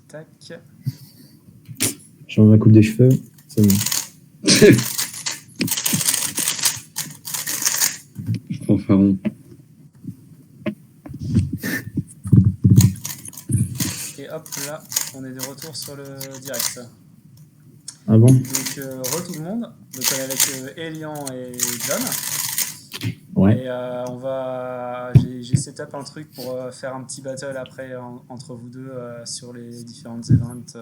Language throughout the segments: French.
Tac. Change ma coupe de cheveux. C'est bon. Je prends Faron. Et hop, là, on est de retour sur le direct. Ah bon? Donc, tout le monde. Donc, on est avec Elian et John. Ouais. Et j'ai setup un truc pour faire un petit battle après entre vous deux sur les différentes events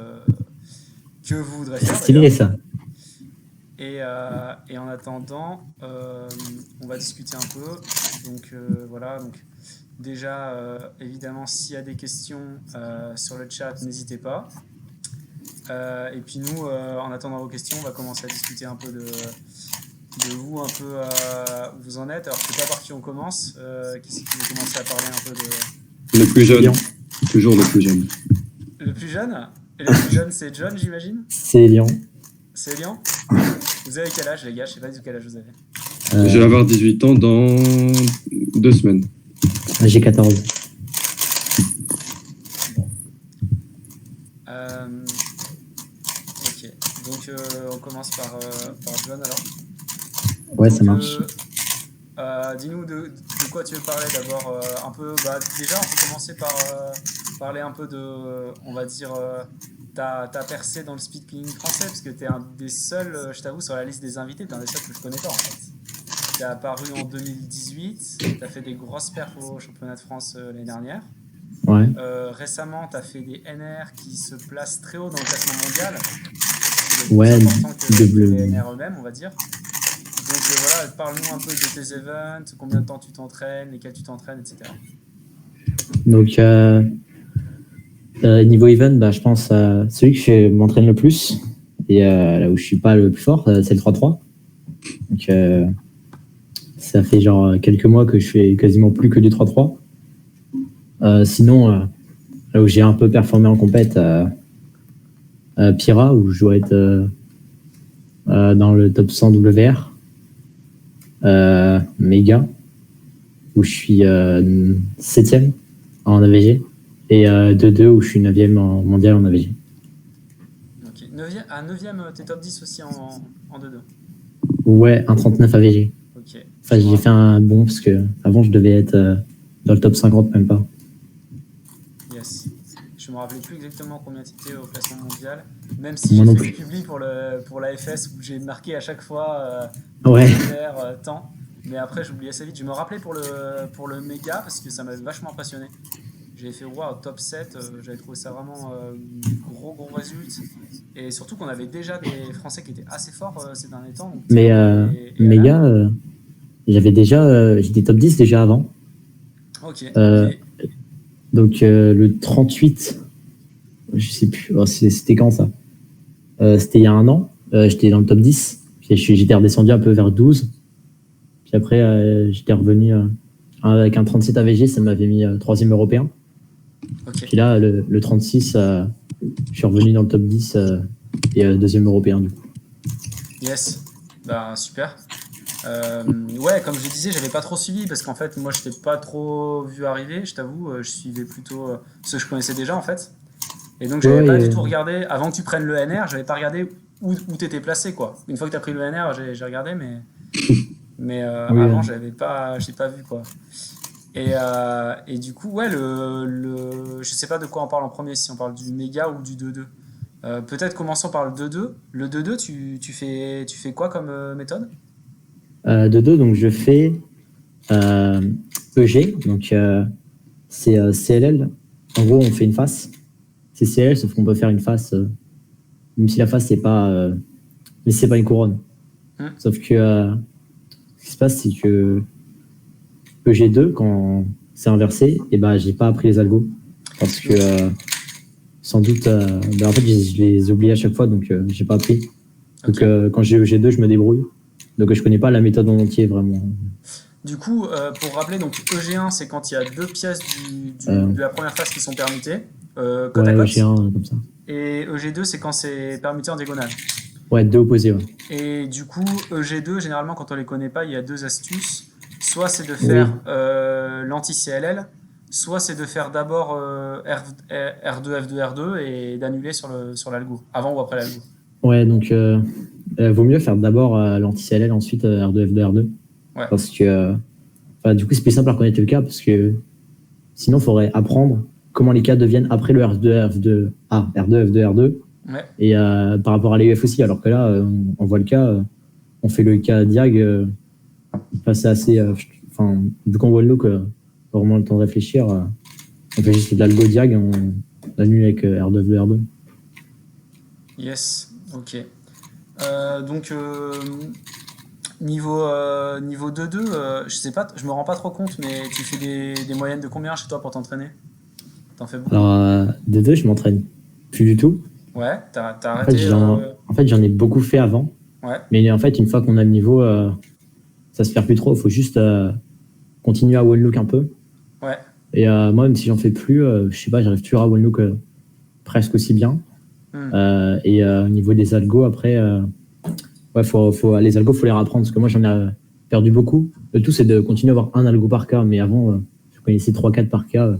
que vous voudrez faire. Stylé ça. Et en attendant, on va discuter un peu. Donc voilà. Donc déjà, évidemment, s'il y a des questions sur le chat, n'hésitez pas. Et puis nous, en attendant vos questions, on va commencer à discuter un peu de vous, un peu où vous en êtes. Alors, je ne sais pas par qui on commence. Qui c'est qui veut commencer à parler un peu de... Le plus jeune. Toujours le plus jeune. Le plus jeune? Et le plus jeune, c'est John, j'imagine? C'est Elian. C'est Elian? Vous avez quel âge, les gars? Je ne sais pas du tout quel âge vous avez. Je vais avoir 18 ans dans 2 semaines. J'ai 14. Ok. Donc, on commence par John, alors. Ouais, donc, ça marche. Dis-nous de quoi tu veux parler d'abord. Un peu, déjà, on peut commencer par parler un peu de, on va dire, ta percée dans le speedping français, parce que tu es un des seuls, je t'avoue, sur la liste des invités, tu es un des seuls que je connais pas, en fait. Tu es apparu en 2018, tu as fait des grosses perfs au championnat de France l'année dernière. Ouais. Récemment, tu as fait des NR qui se placent très haut dans le classement mondial. Ouais, plus important que double. les NR eux-mêmes, on va dire. Donc voilà, parle-nous un peu de tes events, combien de temps tu t'entraînes, lesquels tu t'entraînes, etc. Donc, niveau event, je pense celui que je m'entraîne le plus et là où je suis pas le plus fort, c'est le 3-3. Donc, ça fait genre quelques mois que je fais quasiment plus que du 3-3. Sinon, là où j'ai un peu performé en compète, Pira, où je dois être dans le top 100 WR. Mega, où je suis 7ème en AVG. Et 2-2, où je suis 9ème en mondial en AVG. Ok. 9ème, t'es top 10 aussi en 2-2. Ouais, 1,39 AVG. Ok. Enfin, j'ai fait un bon, parce que avant je devais être dans le top 50, même pas. Yes. Je me rappelais plus exactement combien tu étais au classement mondial, même si Moi j'ai non fait plus. des publis pour la FS où j'ai marqué à chaque fois Ouais. temps. Mais après, j'oubliais assez vite. Je me rappelais pour le méga parce que ça m'avait vachement impressionné. J'avais fait top 7, j'avais trouvé ça vraiment gros résultat. Et surtout qu'on avait déjà des Français qui étaient assez forts ces derniers temps. Donc, Mais et méga, j'étais top 10 déjà avant. Ok. Donc le 38, je sais plus, c'était quand ça? C'était il y a un an, j'étais dans le top 10, puis j'étais redescendu un peu vers 12, puis après j'étais revenu avec un 37 AVG, ça m'avait mis 3ème européen. Okay. Puis là, le 36, je suis revenu dans le top 10 et 2ème européen du coup. Yes, super. Ouais, comme je disais, j'avais pas trop suivi parce qu'en fait, moi, je t'ai pas trop vu arriver, je t'avoue. Je suivais plutôt ceux que je connaissais déjà, en fait. Et donc, j'avais pas du tout regardé, avant que tu prennes le NR, j'avais pas regardé où t'étais placé, quoi. Une fois que t'as pris le NR, j'ai regardé, mais oui, avant, j'ai pas vu, quoi. Et du coup, ouais, je sais pas de quoi on parle en premier, si on parle du méga ou du 2-2. Peut-être commençons par le 2-2. Le 2-2, tu fais quoi comme méthode? 2-2, donc je fais EG, donc c'est CLL. En gros, on fait une face. C'est CLL, sauf qu'on peut faire une face, même si la face, c'est pas une couronne. Sauf que ce qui se passe, c'est que EG2, quand c'est inversé, et j'ai pas appris les algos. Parce que sans doute, en fait, je les oublie à chaque fois, donc j'ai pas appris. Donc quand j'ai EG2, je me débrouille. Donc je connais pas la méthode en entier, vraiment. Du coup, pour rappeler, donc EG1, c'est quand il y a 2 pièces de la première phase qui sont permutées, côte à côte. EG1, comme ça. Et EG2, c'est quand c'est permuté en diagonale. Ouais, 2 opposés, ouais. Et du coup, EG2, généralement, quand on les connaît pas, il y a 2 astuces. Soit c'est de faire l'anti-CLL, soit c'est de faire d'abord R2, F2, R2 et d'annuler sur l'algo, avant ou après l'algo. Ouais, donc vaut mieux faire d'abord l'anti-CLL, ensuite R2, F2, R2. Ouais. Parce que du coup, c'est plus simple à reconnaître le cas, parce que sinon, il faudrait apprendre comment les cas deviennent après le R2, F2, R2, F2, R2. Ouais. Et par rapport à l'EF aussi, alors que là, on voit le cas, on fait le cas diag, c'est assez. Vu qu'on voit le look, pas vraiment le temps de réfléchir, on fait juste de l'algo diag et on annule avec R2, F2, R2. Yes, ok. Donc, niveau 2-2, je sais pas, je me rends pas trop compte, mais tu fais des moyennes de combien chez toi pour t'entraîner? T'en fais beaucoup? Alors, D2, je m'entraîne plus du tout. Ouais, t'as arrêté. En fait, j'en ai beaucoup fait avant. Ouais. Mais en fait, une fois qu'on a le niveau, ça se perd plus trop. Il faut juste continuer à one look un peu. Ouais. Et moi, même si j'en fais plus, je sais pas, j'arrive toujours à one look presque aussi bien. Et au niveau des algos, après, les algos, faut les reapprendre parce que moi, j'en ai perdu beaucoup. Le tout, c'est de continuer à avoir un algo par cas. Mais avant, je connaissais 3-4 par cas.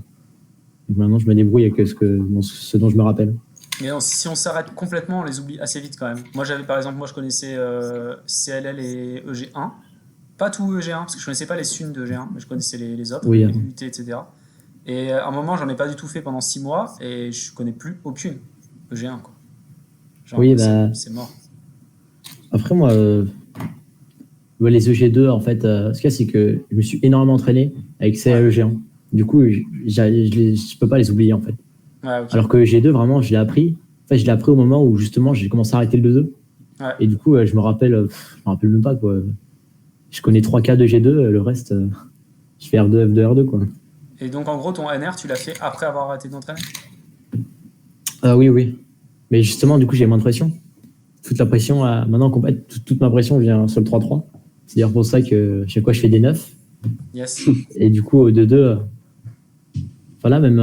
Donc maintenant, je me débrouille avec ce dont je me rappelle. Mais si on s'arrête complètement, on les oublie assez vite quand même. Moi, par exemple, je connaissais CLL et EG1. Pas tout EG1, parce que je connaissais pas les SUN de EG1, mais je connaissais les autres, Oui, les UT, etc. Et à un moment, j'en ai pas du tout fait pendant 6 mois, et je connais plus aucune EG1, quoi. Genre, oui, c'est mort. Après, moi, les EG2, en fait, ce qu'il y a, c'est que je me suis énormément entraîné avec CLL EG1. Du coup, je peux pas les oublier, en fait. Ouais, okay. Alors que G2, vraiment, je l'ai appris. En fait, je l'ai appris au moment où, justement, j'ai commencé à arrêter le 2-2. Ouais. Et du coup, je me rappelle même pas, quoi. Je connais 3 cas de G2, le reste, je fais R2, F2, R2, quoi. Et donc, en gros, ton NR, tu l'as fait après avoir arrêté d'entraîner? Oui. Mais justement, du coup, j'ai moins de pression. Toute la pression, maintenant, toute ma pression vient sur le 3-3. C'est d'ailleurs pour ça que chaque fois, je fais des 9. Yes. Et du coup, au 2-2, voilà, même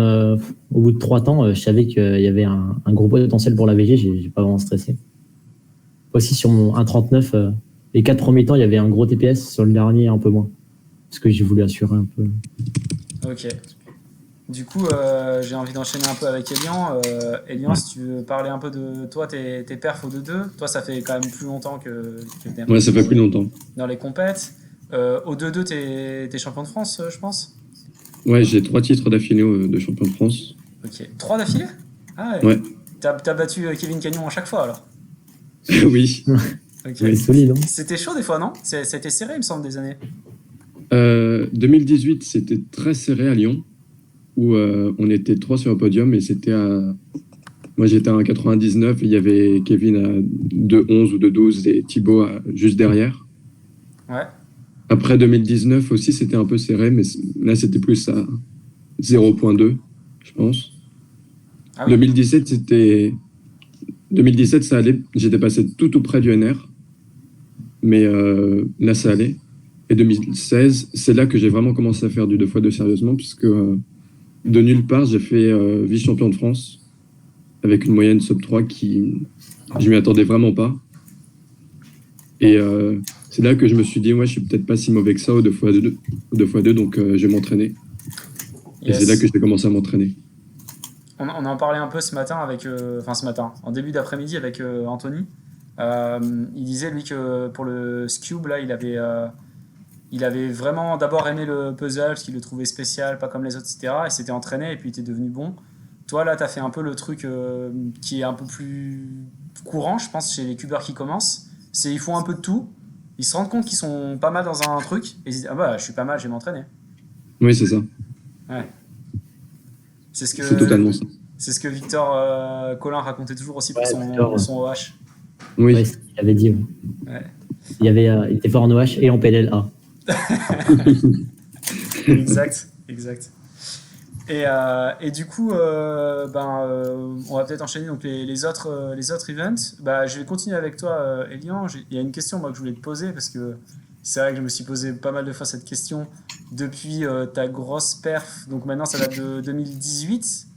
au bout de 3 temps, je savais qu'il y avait un gros potentiel pour la VG, j'ai pas vraiment stressé. Aussi, sur mon 1.39, les 4 premiers temps, il y avait un gros TPS, sur le dernier, un peu moins. Parce que j'ai voulu assurer un peu. Ok. Du coup, j'ai envie d'enchaîner un peu avec Elian. Elian, Ouais. si tu veux parler un peu de toi, tes perfs au 2-2. Toi, ça fait quand même plus longtemps que t'es Ouais, ça fait plus longtemps. dans les compètes. Au 2-2, t'es champion de France, je pense? Ouais, j'ai 3 titres d'affilée de champion de France. Ok. 3 d'affilée? Ah ouais. T'as battu Kevin Cagnon à chaque fois, alors? Oui. Okay. Ouais, solide, hein. C'était chaud des fois, non? C'était serré, il me semble, des années. 2018, c'était très serré à Lyon, où on était 3 sur le podium, et c'était moi j'étais à 1,99, il y avait Kevin à 2,11 ou 2,12 et Thibaut juste derrière. Ouais. Après 2019 aussi, c'était un peu serré, mais là c'était plus à 0,2, je pense. Ah oui. 2017, ça allait, j'étais passé tout près du NR, mais là ça allait. Et 2016, c'est là que j'ai vraiment commencé à faire du 2x2 sérieusement, puisque de nulle part, j'ai fait vice-champion de France avec une moyenne sub 3 qui, je m'y attendais vraiment pas. Et c'est là que je me suis dit, ouais, je suis peut-être pas si mauvais que ça au 2x2, donc je vais m'entraîner. Yes. Et c'est là que j'ai commencé à m'entraîner. On en parlait un peu ce matin en début d'après-midi avec Anthony. Il disait, lui, que pour le Scube, là, il avait vraiment d'abord aimé le puzzle, parce qu'il le trouvait spécial, pas comme les autres, etc. Et s'était entraîné, et puis il était devenu bon. Toi, là, tu as fait un peu le truc qui est un peu plus courant, je pense, chez les cubeurs qui commencent. Ils font un peu de tout, ils se rendent compte qu'ils sont pas mal dans un truc, et ils se disent, ah bah, je suis pas mal, je vais m'entraîner. Oui, c'est ça. Ouais. C'est totalement ça. C'est ce que Victor Collin racontait toujours aussi pour son OH. Oui, ouais, il avait dit. Ouais. Il était fort en OH et en PLLA. Exact. Et du coup, on va peut-être enchaîner donc les autres events. Je vais continuer avec toi, Elian. Il y a une question moi, que je voulais te poser, parce que c'est vrai que je me suis posé pas mal de fois cette question depuis ta grosse perf. Donc maintenant, ça date de 2018,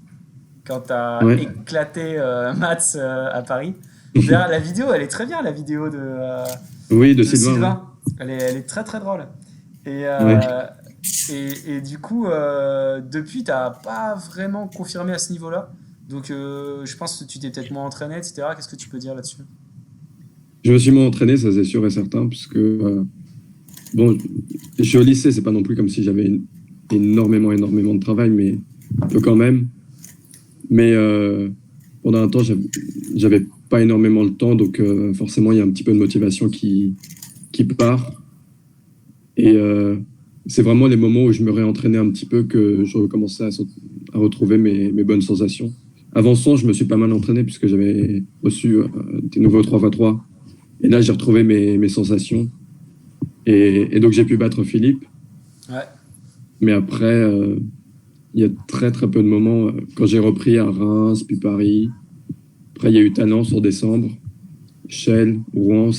quand tu as éclaté Mats à Paris. D'ailleurs, la vidéo, elle est très bien, la vidéo de Sylvain. Elle est très très drôle. Et Et du coup, depuis, t'as pas vraiment confirmé à ce niveau-là. Donc, je pense que tu t'es peut-être moins entraîné, etc. Qu'est-ce que tu peux dire là-dessus? Je me suis moins entraîné, ça c'est sûr et certain, puisque bon, je suis au lycée, c'est pas non plus comme si j'avais énormément de travail, mais un peu quand même. Mais pendant un temps, j'avais pas énormément le temps, donc forcément, il y a un petit peu de motivation qui part. Et c'est vraiment les moments où je me réentraînais un petit peu que je recommençais à retrouver mes bonnes sensations. Avant ça, je me suis pas mal entraîné puisque j'avais reçu des nouveaux 3x3. Et là, j'ai retrouvé mes sensations. Et donc, j'ai pu battre Philippe. Ouais. Mais après, il y a très très peu de moments. Quand j'ai repris à Reims, puis Paris. Après, il y a eu Talence en décembre. Chelles, Rouen.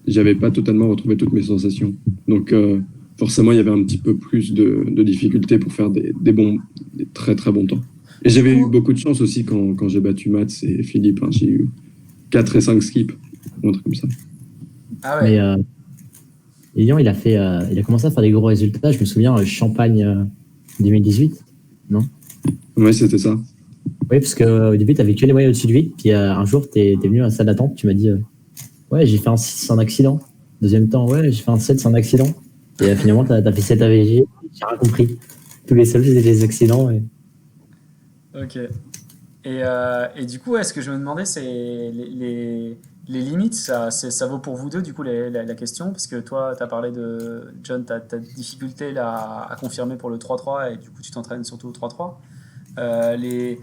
J'avais pas totalement retrouvé toutes mes sensations. Donc, forcément, il y avait un petit peu plus de difficultés pour faire des très très bons temps. Et Du j'avais eu coup, beaucoup de chance aussi quand j'ai battu Mats et Philippe. Hein. J'ai eu 4 et 5 skips, ou un truc comme ça. ah Mais ouais. Lyon, il a commencé à faire des gros résultats. Je me souviens, Champagne 2018, non? Ouais, c'était ça. Oui, parce qu'au début, tu avais que les moyens au-dessus de 8. Puis un jour, tu es venu à la salle d'attente. Tu m'as dit ouais, j'ai fait un 6 sans accident. Deuxième temps, ouais, j'ai fait un 7 sans accident. Et finalement, tu as fait 7 AVG. J'ai rien compris. Tous les seuls, c'était des accidents. Ok. Et du coup, ouais, ce que je me demandais, c'est les limites, ça vaut pour vous deux, du coup, la question, parce que toi, tu as parlé de, John, tu as difficulté là, à confirmer pour le 3-3, et du coup, tu t'entraînes surtout au 3-3. Les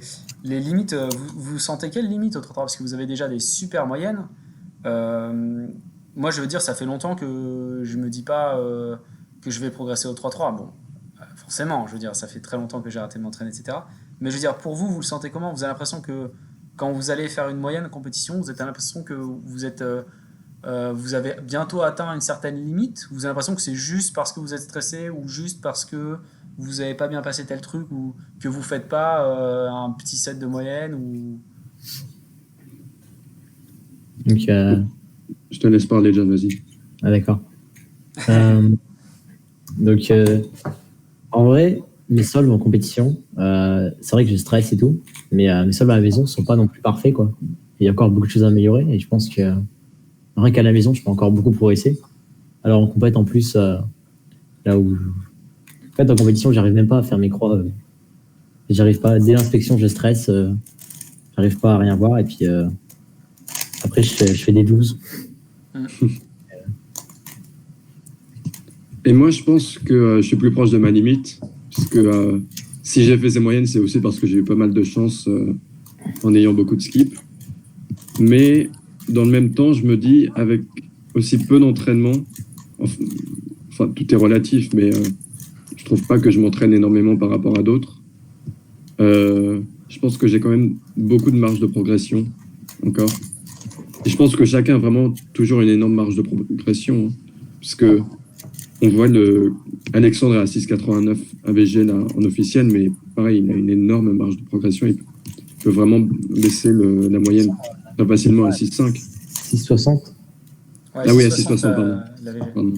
limites, vous sentez quelles limites au 3-3? Parce que vous avez déjà des super moyennes. Euh, Moi, je veux dire, ça fait longtemps que je me dis pas que je vais progresser au 3-3. Bon, forcément, je veux dire, ça fait très longtemps que j'ai arrêté de m'entraîner, etc. Mais je veux dire, pour vous, vous le sentez comment? Vous avez l'impression que quand vous allez faire une moyenne compétition, vous avez l'impression que vous avez bientôt atteint une certaine limite? Vous avez l'impression que c'est juste parce que vous êtes stressé ou juste parce que vous n'avez pas bien passé tel truc ou que vous faites pas un petit set de moyenne ou... Donc, Je te laisse parler, John, vas-y. ah, d'accord. Euh, donc, en vrai, mes soldes en compétition, c'est vrai que je stresse et tout, mais mes soldes à la maison sont pas non plus parfaits, quoi. Il y a encore beaucoup de choses à améliorer et je pense que rien qu'à la maison, je peux encore beaucoup progresser. Alors en compète, en plus, là où, en fait, en compétition, j'arrive même pas à faire mes croix. J'arrive pas, dès l'inspection, je stresse, j'arrive pas à rien voir et puis après, je fais des 12. Et moi, je pense que je suis plus proche de ma limite, parce que si j'ai fait ces moyennes, c'est aussi parce que j'ai eu pas mal de chance en ayant beaucoup de skips. Mais dans le même temps, je me dis, avec aussi peu d'entraînement, enfin, tout est relatif, mais je trouve pas que je m'entraîne énormément par rapport à d'autres. Je pense que j'ai quand même beaucoup de marge de progression encore. Et je pense que chacun a vraiment toujours une énorme marge de progression, hein, parce que on voit Alexandre est à 6,89 AVG là, en officiel, mais pareil, il a une énorme marge de progression. Il peut vraiment baisser la moyenne très facilement à 6,5. 6,60. Ouais, Ah oui, à 6,60 6,60, pardon. la VG. Pardon.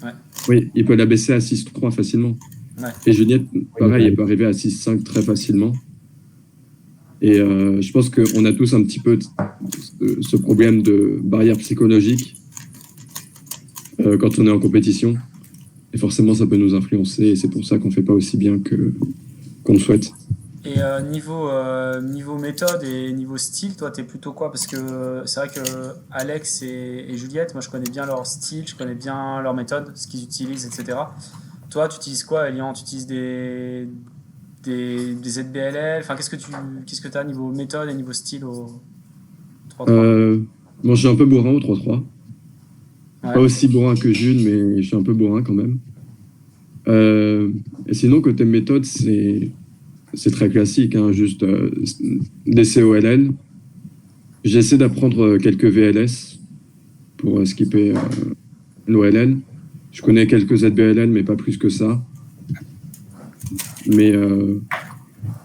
Ouais. Oui, il peut la baisser à 6,3 facilement. Ouais. Et Juliette, pareil, elle peut arriver à 6,5 très facilement. Et je pense qu'on a tous un petit peu ce problème de barrière psychologique quand on est en compétition. Et forcément, ça peut nous influencer. Et c'est pour ça qu'on ne fait pas aussi bien qu'on le souhaite. Et niveau méthode et niveau style, toi, t'es plutôt quoi? Parce que c'est vrai que Alex et Juliette, moi, je connais bien leur style, je connais bien leur méthode, ce qu'ils utilisent, etc. Toi, tu utilises quoi, Elian? Tu utilises des ZBLL? Enfin, qu'est-ce que tu as niveau méthode et niveau style au 3-3? Bon, je suis un peu bourrin au 3-3. Ouais. Pas aussi bourrin que Jules, mais je suis un peu bourrin quand même. Et sinon, côté méthode, c'est très classique, hein, juste des COLL. J'essaie d'apprendre quelques VLS pour skipper l'OLL. Je connais quelques ZBLL, mais pas plus que ça. Mais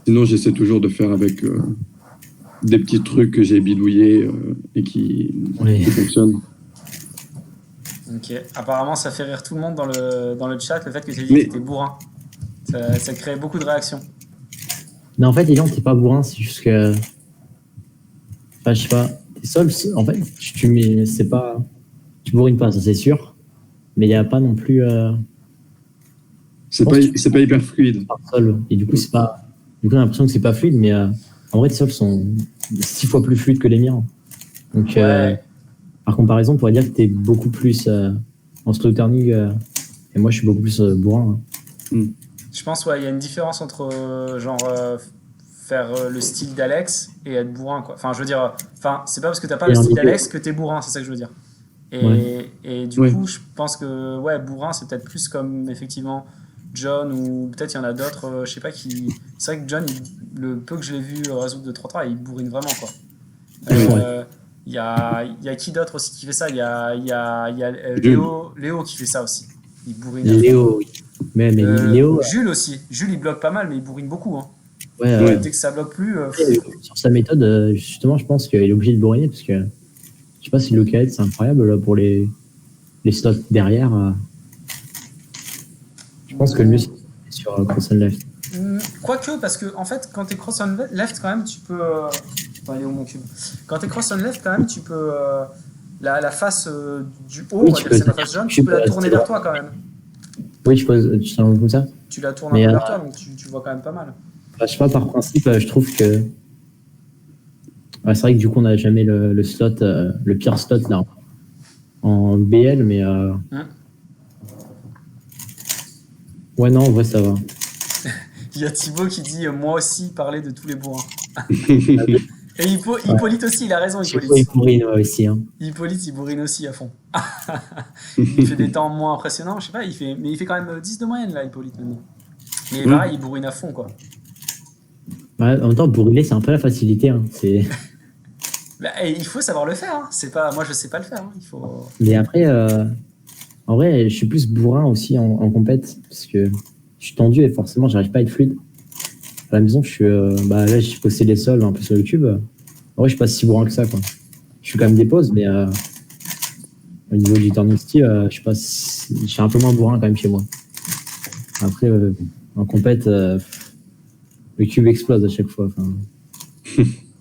sinon, j'essaie toujours de faire avec des petits trucs que j'ai bidouillés et qui fonctionnent. Ok. Apparemment, ça fait rire tout le monde dans le chat, le fait que tu aies dit Mais- que tu étais bourrin. Ça crée beaucoup de réactions. Mais en fait, Elian, t'es pas bourrin, c'est juste que. Enfin, je sais pas. T'es seul, en fait, tu mets. C'est pas. Tu bourrines pas, ça c'est sûr. Mais il n'y a pas non plus. C'est pas hyper fluide. Par sol. Et du coup, c'est pas. Du coup, on a l'impression que c'est pas fluide, mais en vrai, tes sols sont 6 fois plus fluides que les miens. Donc, Ouais. par comparaison, on pourrait dire que t'es beaucoup plus en slow turning et moi, je suis beaucoup plus bourrin. Hein. Je pense, ouais, il y a une différence entre, faire le style d'Alex et être bourrin, quoi. Enfin, je veux dire, c'est pas parce que t'as pas Et le en style idée. d'Alex que t'es bourrin, c'est ça que je veux dire. Et du Ouais. coup, je pense que, ouais, bourrin, c'est peut-être plus comme, effectivement, John, ou peut-être il y en a d'autres, je sais pas qui. C'est vrai que John, le peu que je l'ai vu résoudre de 3-3, il bourrine vraiment, quoi. Il y a qui d'autre aussi qui fait ça? Il y a Léo qui fait ça aussi. Il bourrine à fond. Léo, oui. Mais Léo, Jules aussi. Jules, il bloque pas mal, mais il bourrine beaucoup. Hein. ouais, Ouais. Dès que ça bloque plus. sur sa méthode, justement, je pense qu'il est obligé de bourriner parce que je sais pas si le KS, c'est incroyable là, pour les slots derrière. Je pense que le mieux, c'est sur cross and left. Quoique, parce que en fait, quand t'es cross on left, quand même, tu peux. Attends, il est où mon cube? Quand t'es cross on left, quand même, tu peux. La face du haut, Oui, on va tu dire peux- que c'est la face jaune, tu tu peux peux la tourner rester vers toi quand même. Oui, tu te rends comme ça. Tu la tournes un Mais, peu vers toi, donc tu vois quand même pas mal. Je sais pas, par principe, je trouve que. Ouais, c'est vrai que du coup, on n'a jamais le slot, le pire slot là, en BL, mais. Ouais, non, en vrai, ça va. Il y a Thibaut qui dit moi aussi parler de tous les bourrins. Et Hippolyte aussi, il a raison, Je sais Hippolyte. pas, il bourrine aussi. Hein. Hippolyte, il bourrine aussi à fond. Il fait des temps moins impressionnants, je sais pas, mais il fait quand même 10 de moyenne là, Hippolyte maintenant. Mais pareil, il bourrine à fond quoi. Ouais, en même temps, bourriner, c'est un peu la facilité. Hein. Et il faut savoir le faire, hein. C'est pas, moi je sais pas le faire. Hein. Il faut... Mais après, en vrai, je suis plus bourrin aussi en compète parce que je suis tendu et forcément, j'arrive pas à être fluide. À la maison, je suis, là, j'ai posté les sols un peu sur YouTube. En vrai, je suis pas si bourrin que ça. Quoi. Je suis quand même des pauses, mais au niveau du turning style, je sais pas, je suis un peu moins bourrin quand même chez moi. Après, en compète, le cube explose à chaque fois.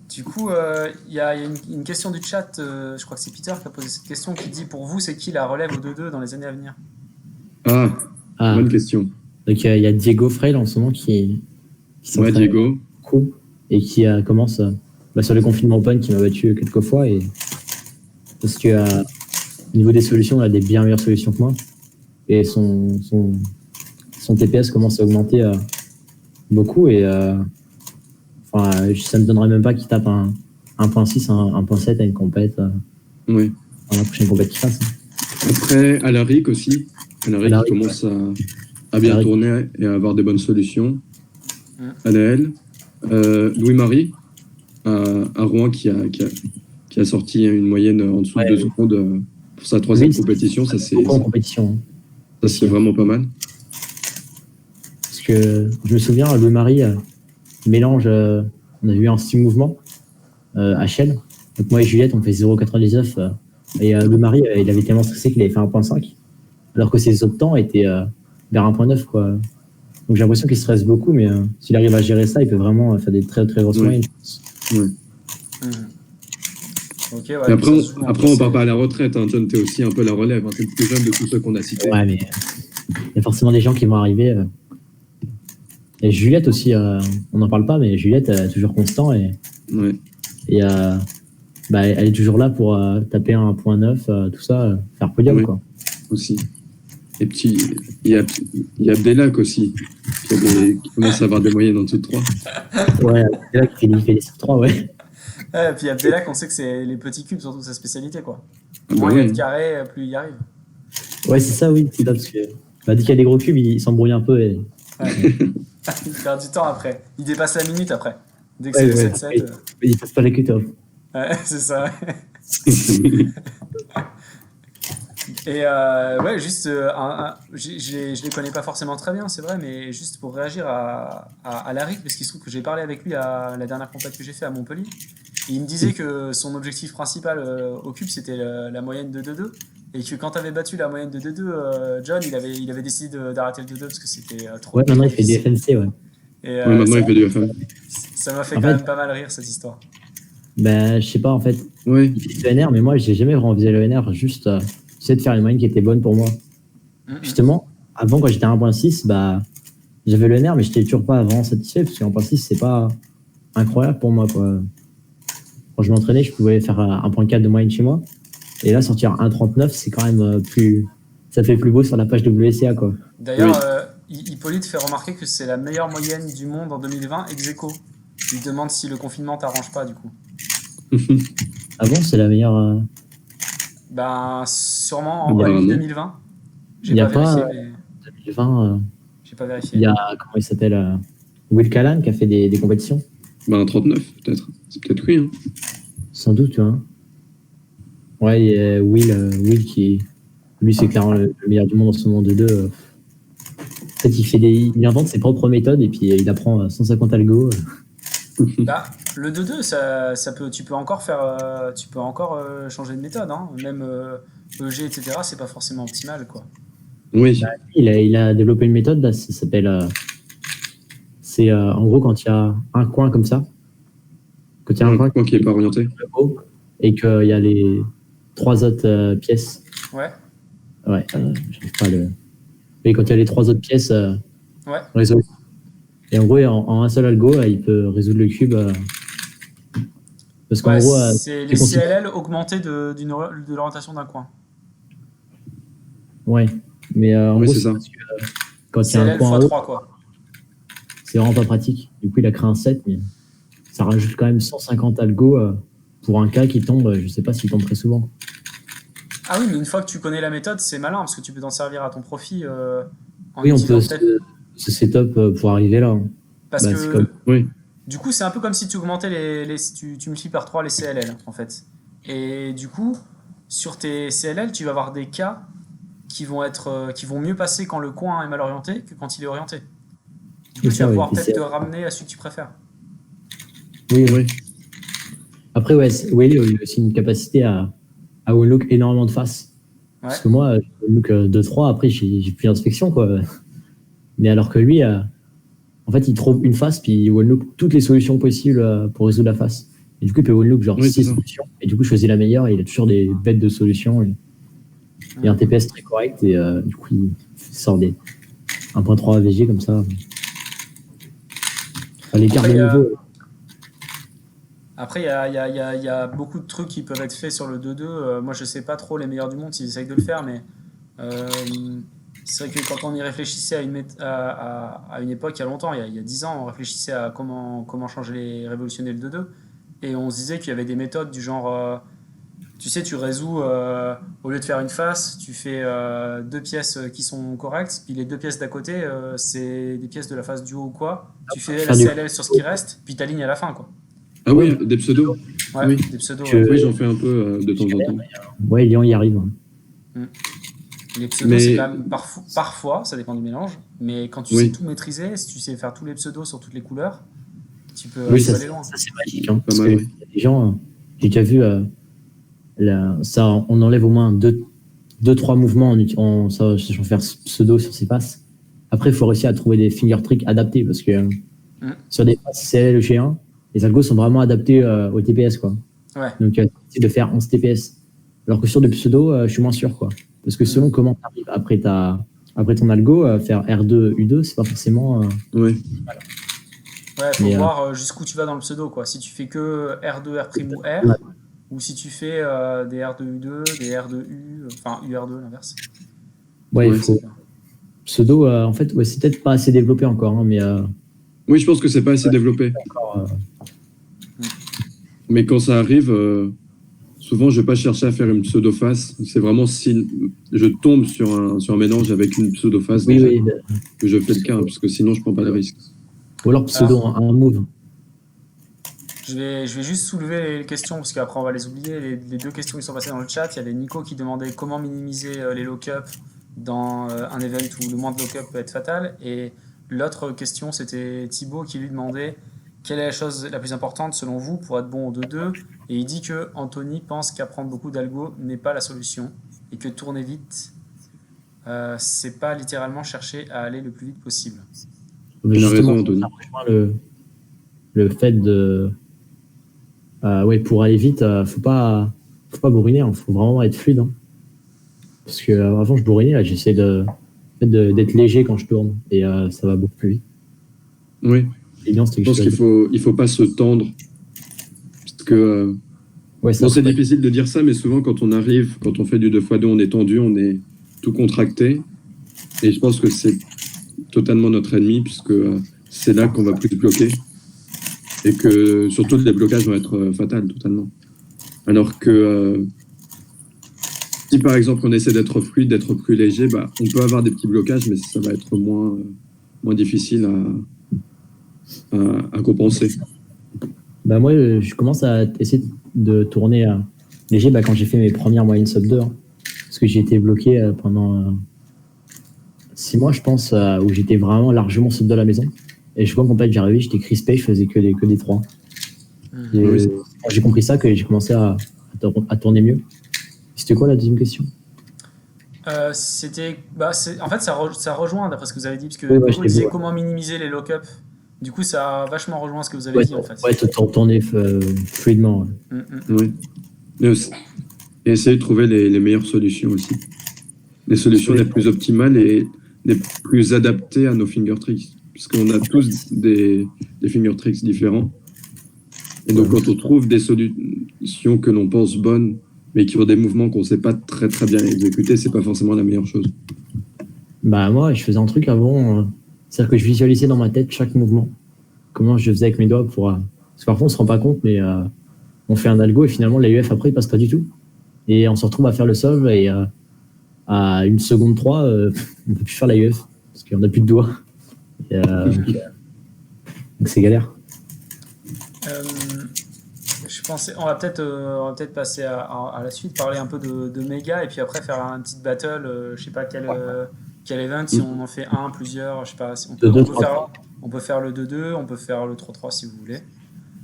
Du coup, il y a une question du chat, je crois que c'est Peter qui a posé cette question, qui dit pour vous, c'est qui la relève au 2-2 dans les années à venir? Bonne question. Donc, il y a Diego Freil en ce moment qui Ouais, Diego. Beaucoup, et qui commence sur le confinement open qui m'a battu quelques fois. Et parce que au niveau des solutions, il a des bien meilleures solutions que moi. Et son TPS commence à augmenter beaucoup. Et ça ne me donnerait même pas qu'il tape un 1.6, un 1.7 à une compète Oui. dans la prochaine compète qu'il fasse. Après, Alaric aussi. Alaric qui commence à bien Alaric. tourner et à avoir des bonnes solutions. Anaël. Louis-Marie à Rouen qui a sorti une moyenne en dessous de 2 secondes pour sa troisième compétition. Ça, c'est en compétition. Ça, c'est vraiment pas mal. Parce que je me souviens, Louis-Marie mélange, on a vu un style mouvement HL. Donc moi et Juliette, on fait 0,99. Et Louis-Marie, il avait tellement stressé qu'il avait fait 1,5. Alors que ses autres temps étaient vers 1,9. Quoi. Donc j'ai l'impression qu'il stresse beaucoup, mais s'il arrive à gérer ça, il peut vraiment faire des très très grosses moyennes. Ouais. Okay, ouais, après, on part pas à la retraite. Hein. John, t'es aussi un peu la relève. Hein. T'es le plus jeune de tous ceux qu'on a cités. Ouais, mais il y a forcément des gens qui vont arriver. Et Juliette aussi, on n'en parle pas, mais Juliette est toujours constant et elle est toujours là pour taper un 1.9, tout ça, faire podium. Quoi. Aussi. Et puis, il y a Abdelak aussi, qui commence à avoir des moyennes en dessous de 3. Ouais, Abdelak qui fait les sur 3, ouais. Et puis Abdelak, on sait que c'est les petits cubes, surtout sa spécialité, quoi. Ah Moins il y a de carrés, plus il y arrive. Ouais, c'est ça, oui. C'est ça, parce que dès qu'il y a des gros cubes, il s'embrouille un peu. Et... Ouais. Il perd du temps après. Il dépasse la minute après. Dès que c'est le 7-7. Il passe pas la cut-off. Ouais, c'est ça. Et ouais, juste, je les connais pas forcément très bien, c'est vrai, mais juste pour réagir à Laric, parce qu'il se trouve que j'ai parlé avec lui à la dernière compète que j'ai fait à Montpellier. Et il me disait que son objectif principal au cube, c'était la moyenne de 2-2. et que quand tu avais battu la moyenne de 2-2, John, il avait décidé d'arrêter le 2-2 parce que c'était trop Ouais, maintenant il fait du difficile. FNC, ouais. Et Ouais, maintenant, il fait du FM. ça m'a fait En quand fait, même pas mal rire cette histoire. ben, je sais pas, en fait, Ouais. il fait le NR, mais moi, j'ai jamais vraiment visé le NR, juste, j'essaie de faire une moyenne qui était bonne pour moi. Justement, avant, quand j'étais à 1.6, bah, j'avais le NR, mais j'étais toujours pas vraiment satisfait, parce qu'en 1.6, c'est pas incroyable pour moi, quoi. Quand je m'entraînais, je pouvais faire 1.4 de moyenne chez moi. Et là, sortir 1.39, c'est quand même plus. Ça fait plus beau sur la page WCA, quoi. D'ailleurs, Oui. Hippolyte fait remarquer que c'est la meilleure moyenne du monde en 2020, ex aequo. Il demande si le confinement t'arrange pas, du coup. Ah bon, c'est la meilleure. Ben, sûrement Il y en a- Oli Apparemment. 2020. Il J'ai n'y a pas vérifié, pas mais 2020. j'ai pas Il vérifié. y a, comment il s'appelle Will Callan qui a fait des compétitions. Bah, un 39, peut-être. C'est peut-être lui. Hein. Sans doute, tu vois. Ouais, il y a Will qui. Lui, c'est clairement le meilleur du monde en ce moment de deux. En fait, il invente ses propres méthodes et puis il apprend 150 algos. Bah, le 2-2, tu peux encore changer de méthode, hein. Même EG, etc., c'est pas forcément optimal, quoi. Oui. Il a développé une méthode, là, ça s'appelle. C'est en gros quand il y a un coin comme ça, quand il y a un coin qui n'est pas orienté. haut et qu'il y a les 3 autres pièces. Ouais, Ouais, j'arrive pas à le. Et quand il y a les 3 autres pièces ouais. résolues. Et en gros, en un seul algo, il peut résoudre le cube. Parce qu'en Ouais, gros, c'est les CLL augmentés de l'orientation d'un coin. Ouais, mais en Oui, gros, c'est ça. parce que quand il y a un CLL coin en haut, x3, quoi. c'est vraiment pas pratique. Du coup, il a créé un set, mais ça rajoute quand même 150 algos pour un cas qui tombe. Je sais pas s'il tombe très souvent. Ah oui, mais une fois que tu connais la méthode, c'est malin, parce que tu peux t'en servir à ton profit en Oui, on utilisant peut peut-être. se setup pour arriver là. Parce Bah, c'est que comme. Oui. du coup, c'est un peu comme si tu augmentais tu multiplies par 3 les CLL, en fait. Et du coup, sur tes CLL, tu vas avoir des cas qui vont mieux passer quand le coin est mal orienté que quand il est orienté. Du coup, C'est tu vas ça, oui. pouvoir Puis peut-être te ramener à celui que tu préfères. Oui, oui. Oui. Après, ouais, Will, il a aussi une capacité à one-look énormément de faces. Ouais. Parce que moi, je one-look 2-3, après, j'ai plus d'inspection, quoi. Mais alors que lui, en fait, il trouve une face, puis il one-look toutes les solutions possibles pour résoudre la face. Et du coup, il peut one-look genre Oui, 6 c'est ça. solutions. Et du coup, choisit la meilleure, et il a toujours des bêtes de solutions. Et un TPS très correct, et du coup, il sort des 1.3 AVG comme ça. Enfin, l'écart Après, de il y a- niveau. Après, il y a beaucoup de trucs qui peuvent être faits sur le 2-2. Moi, je sais pas trop les meilleurs du monde s'ils essayent de le faire, mais euh, c'est vrai que quand on y réfléchissait à une époque, il y a longtemps, il y a 10 ans, on réfléchissait à comment révolutionner le 2-2. Et on se disait qu'il y avait des méthodes du genre, tu sais, tu résous, au lieu de faire une face, tu fais deux pièces qui sont correctes, puis les deux pièces d'à côté, c'est des pièces de la face du haut ou quoi. Tu fais la Faire du- CLL sur ce qui reste, puis t'alignes à la fin, quoi. Ah oui, des pseudos. Ouais, Oui. des pseudos. Que- Ouais. Oui, j'en fais un peu de temps en temps. Ouais, Lyon y arrive. Les pseudos, Mais- c'est quand même parfois, ça dépend du mélange, mais quand tu Oui. sais tout maîtriser, si tu sais faire tous les pseudos sur toutes les couleurs, tu peux Oui, aller loin. ça c'est magique. Hein, Pas parce mal, que oui. y a des gens, j'ai déjà vu, ça, on enlève au moins 2-3 mouvements en sachant faire pseudo sur ses passes. Après, il faut réussir à trouver des finger tricks adaptés parce que sur des passes CL G1, les algos sont vraiment adaptés au TPS, quoi. Ouais. Donc, c'est de faire 11 TPS. Alors que sur des pseudos, je suis moins sûr, quoi. Parce que selon comment tu arrives après ton algo, faire R2, U2, c'est pas forcément. Oui. Ouais, faut Mais, voir jusqu'où tu vas dans le pseudo, quoi. Si tu fais que R2, R' ou R, Ouais. ou si tu fais des R2, U2, des R2, U, enfin UR2, l'inverse. Ouais, Ouais, il faut. Pseudo, en fait, ouais, c'est peut-être pas assez développé encore, hein, mais Oui, je pense que c'est pas assez développé. encore, Mais quand ça arrive, souvent, je vais pas chercher à faire une pseudo-face. C'est vraiment si je tombe sur un mélange avec une pseudo-face oui, déjà, oui. que je fais le cas, parce que sinon, je prends pas de risque. Ou alors pseudo, un move. Je vais juste soulever les questions parce qu'après on va les oublier. Les deux questions qui sont passées dans le chat, il y avait Nico qui demandait comment minimiser les lock-up dans un event où le moindre lock-up peut être fatal. Et l'autre question, c'était Thibaut qui lui demandait quelle est la chose la plus importante selon vous pour être bon au 2-2. Et il dit que Anthony pense qu'apprendre beaucoup d'algo n'est pas la solution. et que tourner vite, c'est pas littéralement chercher à aller le plus vite possible. Mais Il a justement, raison, Anthony. ça rejoint le fait de. Ouais, pour aller vite, faut pas bourriner, hein, faut vraiment être fluide. Hein. Parce que avant, je bourrinais, là, j'essaie d'être léger quand je tourne, et ça va beaucoup plus vite. Oui, Et bien, c'est je pense qu'il faut pas se tendre. Parce que Ouais, ça, bon, c'est difficile de dire ça, mais souvent quand on fait du 2x2, on est tendu, on est tout contracté. Et je pense que c'est totalement notre ennemi, puisque c'est là qu'on va plus bloquer. Et que surtout les blocages vont être fatals totalement. Alors que si par exemple on essaie d'être fluide, d'être plus léger, bah, on peut avoir des petits blocages, mais ça va être moins difficile à compenser. Bah moi, je commence à essayer de tourner léger quand j'ai fait mes premières moyennes sub 2. Hein. Parce que j'ai été bloqué pendant 6 mois, je pense, où j'étais vraiment largement sub 2 à la maison. Et je vois qu'en fait, j'arrivais, j'étais crispé, je faisais que des 3. Et Oui. quand j'ai compris ça, que j'ai commencé à tourner mieux. C'était quoi la deuxième question? C'était, en fait, ça rejoint d'après ce que vous avez dit, parce que Oui, vous disiez ouais. comment minimiser les lock-up. Du coup, ça a vachement rejoint ce que vous avez dit en fait. Ouais, tourner fluidement. Ouais. Oui. Et essayer de trouver les meilleures solutions aussi. Les solutions les plus optimales et les plus adaptées à nos finger tricks. Puisqu'on a tous des finger tricks différents. Et donc, quand on trouve des solutions que l'on pense bonnes, mais qui ont des mouvements qu'on ne sait pas très très bien exécuter, c'est pas forcément la meilleure chose. Bah moi, je faisais un truc avant, c'est-à-dire que je visualisais dans ma tête chaque mouvement. Comment je faisais avec mes doigts pour... Parce que parfois, on se rend pas compte, mais on fait un algo et finalement, l'AUF après, il passe pas du tout. Et on se retrouve à faire le solve et à 1 seconde 3, on peut plus faire l'AUF parce qu'on n'a plus de doigts. Et, donc c'est galère. Je pensais, on va peut-être passer à la suite, parler un peu de méga et puis après faire un petit battle, je sais pas quel event, si on en fait un, plusieurs, je sais pas, si on peut faire le 2-2, on peut faire le 3-3 si vous voulez.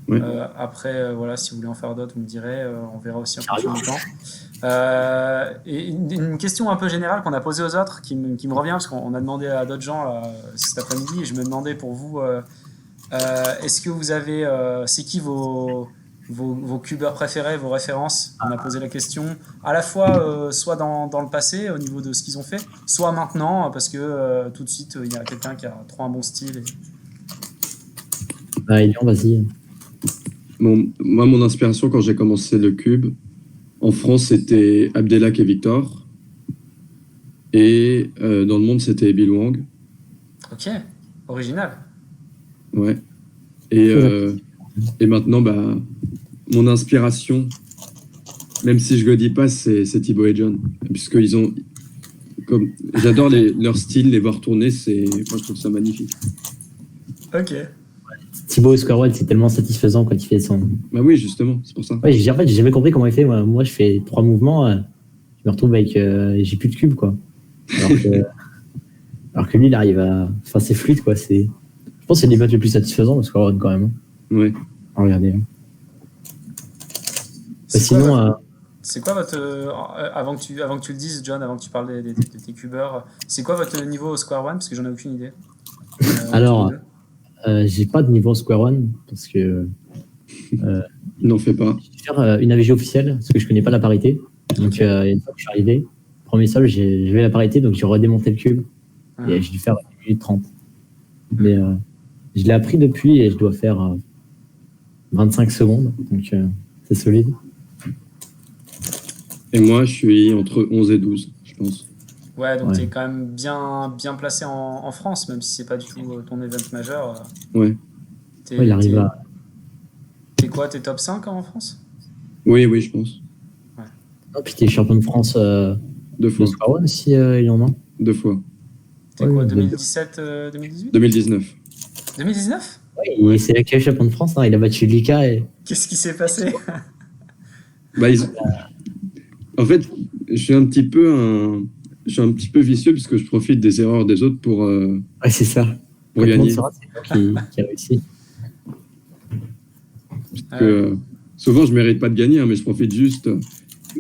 Ouais. Après, voilà, si vous voulez en faire d'autres, vous me direz, on verra aussi en fonction du temps. Et une question un peu générale qu'on a posée aux autres qui me revient, parce qu'on a demandé à d'autres gens là, cet après-midi, et je me demandais pour vous, est-ce que vous avez, c'est qui vos cubeurs préférés, vos références? On a posé la question à la fois soit dans le passé au niveau de ce qu'ils ont fait, soit maintenant parce que tout de suite il y a quelqu'un qui a trop un bon style. Elian, vas-y. Bon, moi, mon inspiration quand j'ai commencé le cube, en France, c'était Abdelak et Victor. Et dans le monde, c'était Bill Wang. Ok, original. Ouais. Et maintenant, bah, mon inspiration, même si je ne le dis pas, c'est Thibaut et John. Puisqu'ils ont. J'adore leur style, les voir tourner, moi je trouve ça magnifique. Ok. Thibaut Square One, c'est tellement satisfaisant quand il fait son. Bah oui, justement, c'est pour ça. Ouais, en fait, j'ai jamais compris comment il fait. Moi, je fais 3 mouvements, je me retrouve avec. J'ai plus de cube, quoi. Alors que lui, il arrive à. Enfin, c'est fluide, quoi. Je pense que c'est l'event le plus satisfaisant, le Square One, quand même. Ouais. Regardez. Sinon. C'est quoi votre. Avant que tu le dises, John, avant que tu parles de tes cubeurs, c'est quoi votre niveau au Square One? Parce que j'en ai aucune idée. Alors, j'ai pas de niveau Square One parce que. N'en fais pas. Je vais faire une AVG officielle parce que je connais pas la parité. Donc, une fois que je suis arrivé, premier sol, j'ai vu la parité, donc j'ai redémonté le cube. Et j'ai dû faire 1 minute 30. Mais je l'ai appris depuis et je dois faire 25 secondes. Donc, c'est solide. Et moi, je suis entre 11 et 12, je pense. Ouais, donc t'es quand même bien placé en France, même si c'est pas du tout ton event majeur. Ouais. Il arrive à... T'es quoi? T'es top 5 en France? Oui, je pense. Ouais. Oh, puis t'es champion de France 2 fois. Square One si il y en a. 2 fois. T'es quoi, 2017, 2018? 2019. 2019? Oui, c'est l'actuel champion de France, hein, il a battu Lucas et... Qu'est-ce qui s'est passé? Bah, en fait, je suis un petit peu vicieux puisque je profite des erreurs des autres pour ouais, c'est ça. Pour gagner. C'est moi qui a réussi. Parce que, souvent, je mérite pas de gagner, hein, mais je profite juste.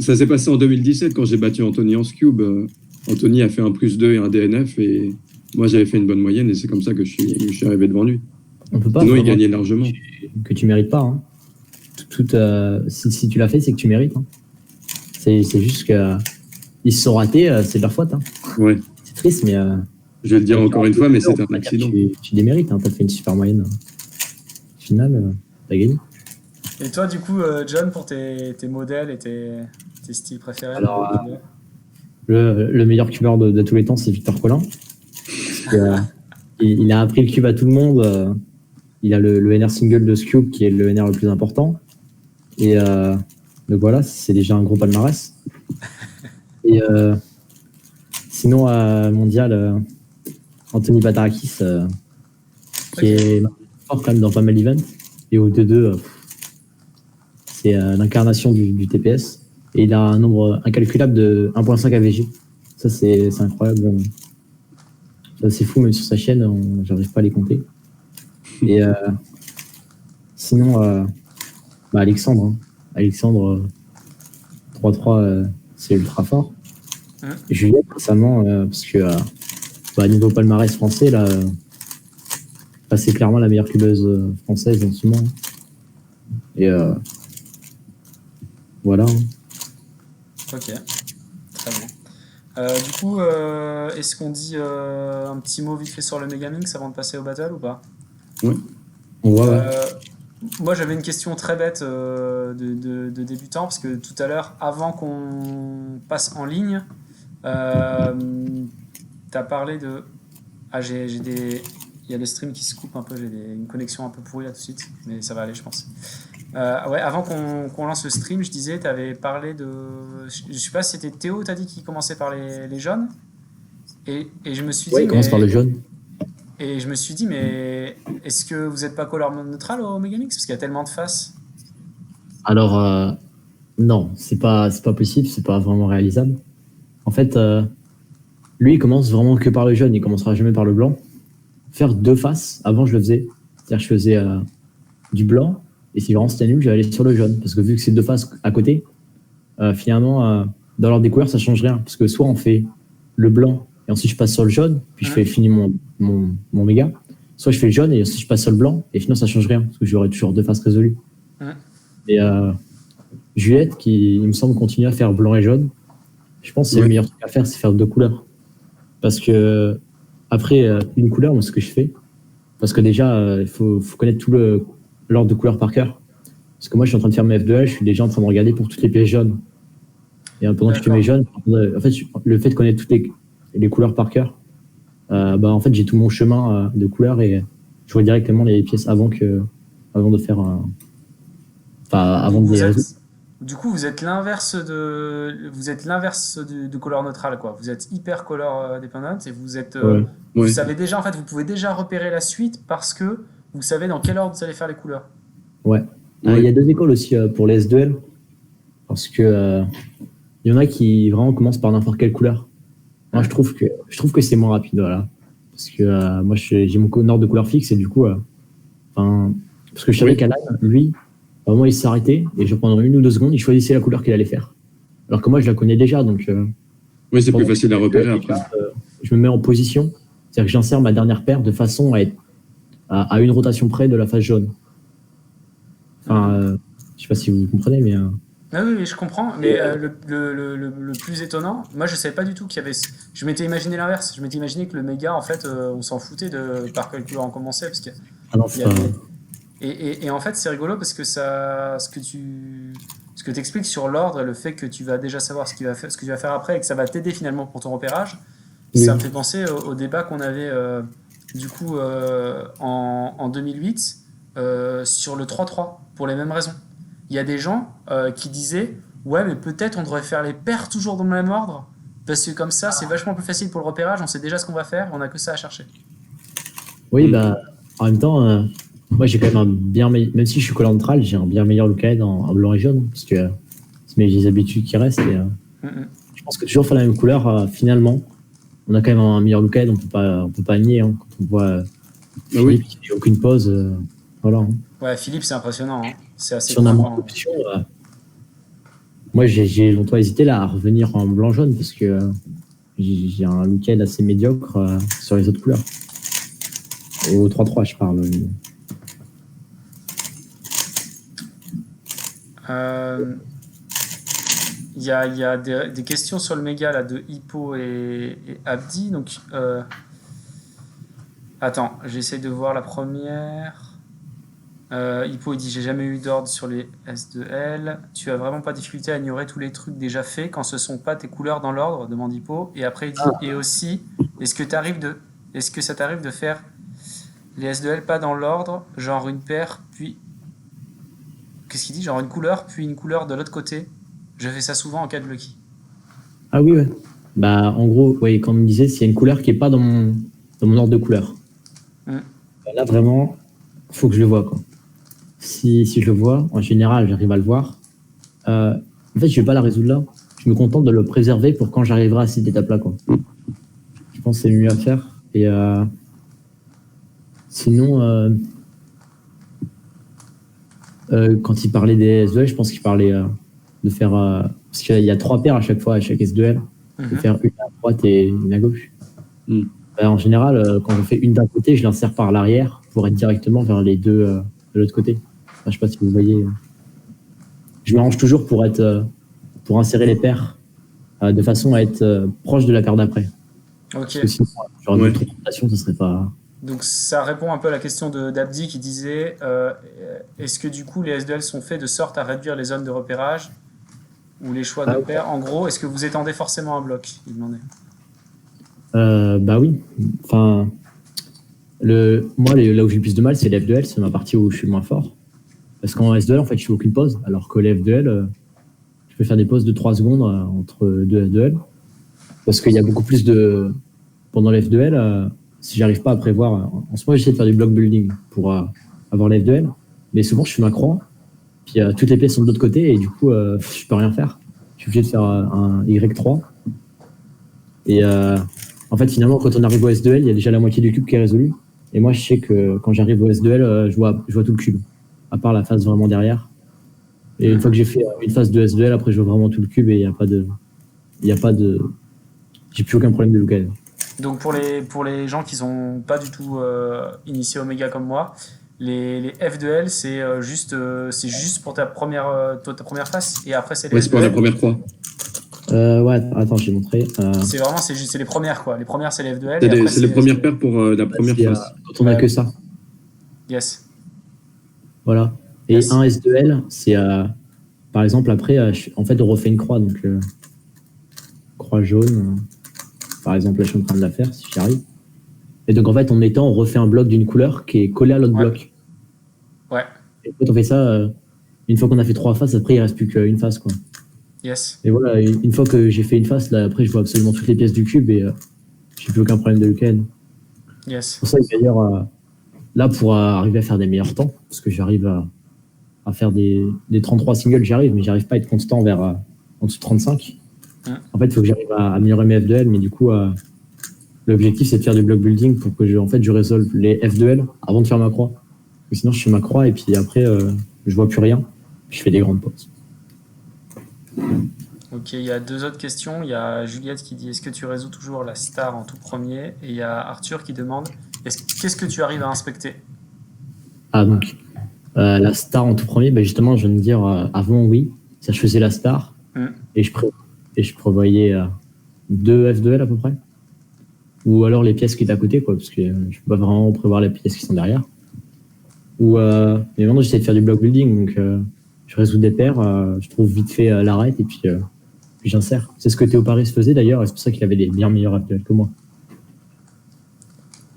Ça s'est passé en 2017 quand j'ai battu Anthony en Cube. Anthony a fait un +2 et un DNF et moi j'avais fait une bonne moyenne et c'est comme ça que je suis arrivé devant lui. On peut pas. Sinon, il gagnait largement. Que tu mérites pas. Hein. Si tu l'as fait, c'est que tu mérites. Hein. C'est juste que ils se sont ratés, c'est de leur faute. Hein. Ouais. C'est triste, mais. Je vais le dire encore une fois, mais c'est un accident. Tu démérites. Hein. T'as fait une super moyenne. Au final, t'as gagné. Et toi, du coup, John, pour tes modèles et tes styles préférés? Alors, le meilleur cubeur de tous les temps, c'est Victor Collin. Il a appris le cube à tout le monde. Il a le NR single de Scube, qui est le NR le plus important. Et donc voilà, c'est déjà un gros palmarès. Et sinon, mondial, Anthony Batarakis, qui est fort quand même dans pas mal d'events. Et au 2-2, c'est l'incarnation du TPS. Et il a un nombre incalculable de 1.5 AVG. Ça, c'est incroyable. C'est fou, même sur sa chaîne, j'arrive pas à les compter. Et sinon, Alexandre. Hein. Alexandre, 3-3, c'est ultra fort. Et Juliette, récemment, parce que niveau palmarès français, là, c'est clairement la meilleure cubeuse française en ce moment. Et voilà. Ok, très bien. Du coup, est-ce qu'on dit un petit mot vite fait sur le Megamix avant de passer au battle ou pas? Oui. On voit. Moi, j'avais une question très bête de débutant, parce que tout à l'heure, avant qu'on passe en ligne, t'as parlé de... Ah, il y a le stream qui se coupe un peu, j'ai une connexion un peu pourrie là tout de suite, mais ça va aller, je pense. Ouais, avant qu'on lance le stream, je disais, tu avais parlé de... Je sais pas si c'était Théo, t'as dit qu'il commençait par les jaunes. Et je me suis dit... il commence par le jaune. Et je me suis dit, mais est-ce que vous n'êtes pas couleur neutrale au Megamix? Parce qu'il y a tellement de faces. Alors, non, c'est pas possible, c'est pas vraiment réalisable. En fait, lui, il commence vraiment que par le jaune, il commencera jamais par le blanc. Faire deux faces, avant je le faisais. C'est-à-dire que je faisais du blanc, et si vraiment c'était nul, j'allais sur le jaune. Parce que vu que c'est deux faces à côté, finalement, dans l'ordre des couleurs, ça change rien. Parce que soit on fait le blanc, et ensuite je passe sur le jaune, puis je fais fini mon méga. Soit je fais le jaune, et ensuite je passe sur le blanc, et finalement ça change rien. Parce que j'aurai toujours deux faces résolues. Et Juliette, qui, il me semble, continue à faire blanc et jaune. Je pense que c'est le meilleur truc à faire, c'est faire deux couleurs. Parce que, après, une couleur, moi, ce que je fais, parce que déjà, il faut connaître tout l'ordre de couleurs par cœur. Parce que moi, je suis en train de faire mes F2L, je suis déjà en train de regarder pour toutes les pièces jaunes. Et pendant que je fais mes jaunes, en fait, le fait de connaître toutes les couleurs par cœur, en fait, j'ai tout mon chemin de couleurs et je vois directement les pièces avant de faire avant de les... Du coup, vous êtes l'inverse de couleur neutrale, quoi. Vous êtes hyper couleur dépendante et vous êtes, vous savez déjà, en fait, vous pouvez déjà repérer la suite parce que vous savez dans quel ordre vous allez faire les couleurs. Ouais. Il y a deux écoles aussi pour les S2L parce que il y en a qui vraiment commencent par n'importe quelle couleur. Moi, je trouve que c'est moins rapide, voilà. Parce que moi, j'ai mon ordre de couleur fixe et du coup, parce que je savais qu'Alan, lui, vraiment, il s'arrêtait et pendant 1 ou 2 secondes, il choisissait la couleur qu'il allait faire. Alors que moi, je la connais déjà, donc... oui, c'est plus facile à repérer après. Je me mets en position, c'est-à-dire que j'insère ma dernière paire de façon à être à une rotation près de la face jaune. Je sais pas si vous comprenez, mais... Oui, je comprends, mais le plus étonnant, moi je savais pas du tout qu'il y avait... Je m'étais imaginé l'inverse, je m'étais imaginé que le méga, en fait, on s'en foutait par quelle couleur on commençait, parce que... Et en fait, c'est rigolo parce que ce que tu expliques sur l'ordre et le fait que tu vas déjà savoir ce que tu vas faire après et que ça va t'aider finalement pour ton repérage, ça me fait penser au débat qu'on avait du coup en 2008 sur le 3-3 pour les mêmes raisons. Il y a des gens qui disaient ouais, mais peut-être on devrait faire les paires toujours dans le même ordre parce que comme ça c'est vachement plus facile pour le repérage, on sait déjà ce qu'on va faire, on n'a que ça à chercher. Oui, en même temps, moi j'ai quand même même si je suis collant neutral, j'ai un bien meilleur look-ahead en blanc et jaune parce que c'est mes habitudes qui restent. Et, je pense que toujours faire la même couleur, finalement, on a quand même un meilleur look-ahead, on peut pas nier quand on voit Philippe qui fait aucune pause. Voilà. Ouais, Philippe, c'est impressionnant. Hein. C'est assez si on a moins d'options, Moi, j'ai longtemps hésité là à revenir en blanc-jaune parce que j'ai un look-end assez médiocre sur les autres couleurs. Au 3-3, je parle. Il y a des questions sur le méga là, de Hippo et Abdi. Donc, attends, j'essaie de voir la première. Hippo il dit j'ai jamais eu d'ordre sur les S2L. Tu as vraiment pas de difficulté à ignorer tous les trucs déjà faits quand ce sont pas tes couleurs dans l'ordre, demande Hippo. Et après il dit et aussi est-ce que ça t'arrive de faire les S2L pas dans l'ordre, genre une paire puis qu'est-ce qu'il dit, genre une couleur puis une couleur de l'autre côté. Je fais ça souvent en cas de lucky. Ah oui, ouais. Bah en gros, oui, comme on me disait, s'il y a une couleur qui est pas dans mon ordre de couleur. Là vraiment, faut que je le vois quoi. Si je le vois, en général, j'arrive à le voir. En fait, je vais pas la résoudre là. Je me contente de le préserver pour quand j'arriverai à cette étape-là, quoi. Je pense que c'est mieux à faire. Et sinon, quand il parlait des S2L, je pense qu'il parlait de faire... parce qu'il y a 3 paires à chaque fois, à chaque S2L. De faire une à droite et une à gauche. En général, quand je fais une d'un côté, je l'insère par l'arrière pour être directement vers les deux de l'autre côté. Enfin, je sais pas si vous voyez. Je m'arrange toujours pour insérer les paires de façon à être proche de la paire d'après. Ok. Parce que sinon, genre une présentation, ce serait pas. Donc ça répond un peu à la question d'Abdi qui disait est-ce que du coup les S2L sont faits de sorte à réduire les zones de repérage ou les choix de paires. En gros, est-ce que vous étendez forcément un bloc? Il demandait. Bah oui. Enfin, moi, là où j'ai le plus de mal, c'est les F2L. C'est ma partie où je suis le moins fort. Parce qu'en S2L, en fait, je fais aucune pause. Alors que les F2L, je peux faire des pauses de 3 secondes entre deux F2L. Parce qu'il y a beaucoup plus de... Pendant les F2L, si j'arrive pas à prévoir... En ce moment, j'essaie de faire du block building pour avoir les F2L. Mais souvent, je fais ma croix. Puis toutes les pièces sont de l'autre côté. Et du coup, je peux rien faire. Je suis obligé de faire un Y3. Et en fait, finalement, quand on arrive au S2L, il y a déjà la moitié du cube qui est résolu. Et moi, je sais que quand j'arrive au S2L, je vois tout le cube, à part la phase vraiment derrière. Et une fois que j'ai fait une phase de S2L, après, je vois vraiment tout le cube et il n'y a pas de... J'ai plus aucun problème de look. Donc, pour les gens qui sont pas du tout initiés au méga comme moi, les F2L, c'est juste pour ta première phase et après, c'est les Ouais, c'est pour la première croix. Ouais, attends, je vais montrer. C'est les premières, quoi. Les premières, c'est les F2L. C'est les premières paires pour la première phase. Quand on a que ça. Yes. Voilà. Et Yes. un S2L, c'est par exemple, après, en fait, on refait une croix. Donc, croix jaune. Par exemple, là, je suis en train de la faire, si j'y arrive. Et donc, en fait, en mettant, on refait un bloc d'une couleur qui est collé à l'autre bloc. Ouais. Et quand on fait ça, une fois qu'on a fait 3 faces, après, il ne reste plus qu'une face, quoi. Yes. Et voilà, une fois que j'ai fait une face, là, après, je vois absolument toutes les pièces du cube et j'ai plus aucun problème de look-end. Yes. C'est pour ça que d'ailleurs, là, pour arriver à faire des meilleurs temps, parce que j'arrive à faire des 33 singles, j'y arrive, mais j'arrive pas à être constant vers en dessous de 35. En fait, il faut que j'arrive à améliorer mes F2L, mais du coup, l'objectif, c'est de faire du block building pour que je résolve les F2L avant de faire ma croix. Parce que sinon, je fais ma croix et puis après, je vois plus rien. Je fais des grandes pauses. Ok, il y a 2 autres questions. Il y a Juliette qui dit est-ce que tu résous toujours la star en tout premier? Et il y a Arthur qui demande qu'est-ce que tu arrives à inspecter? Ah, donc, la star en tout premier, ben justement, je viens de dire avant, oui, ça je faisais la star et je prévoyais 2 F2L à peu près. Ou alors les pièces qui étaient à côté, quoi, parce que je peux pas vraiment prévoir les pièces qui sont derrière. Mais maintenant, j'essaie de faire du block building, donc je résous des paires, je trouve vite fait l'arrête et puis j'insère. C'est ce que Théo Paris faisait d'ailleurs, et c'est pour ça qu'il avait des bien meilleurs F2L que moi.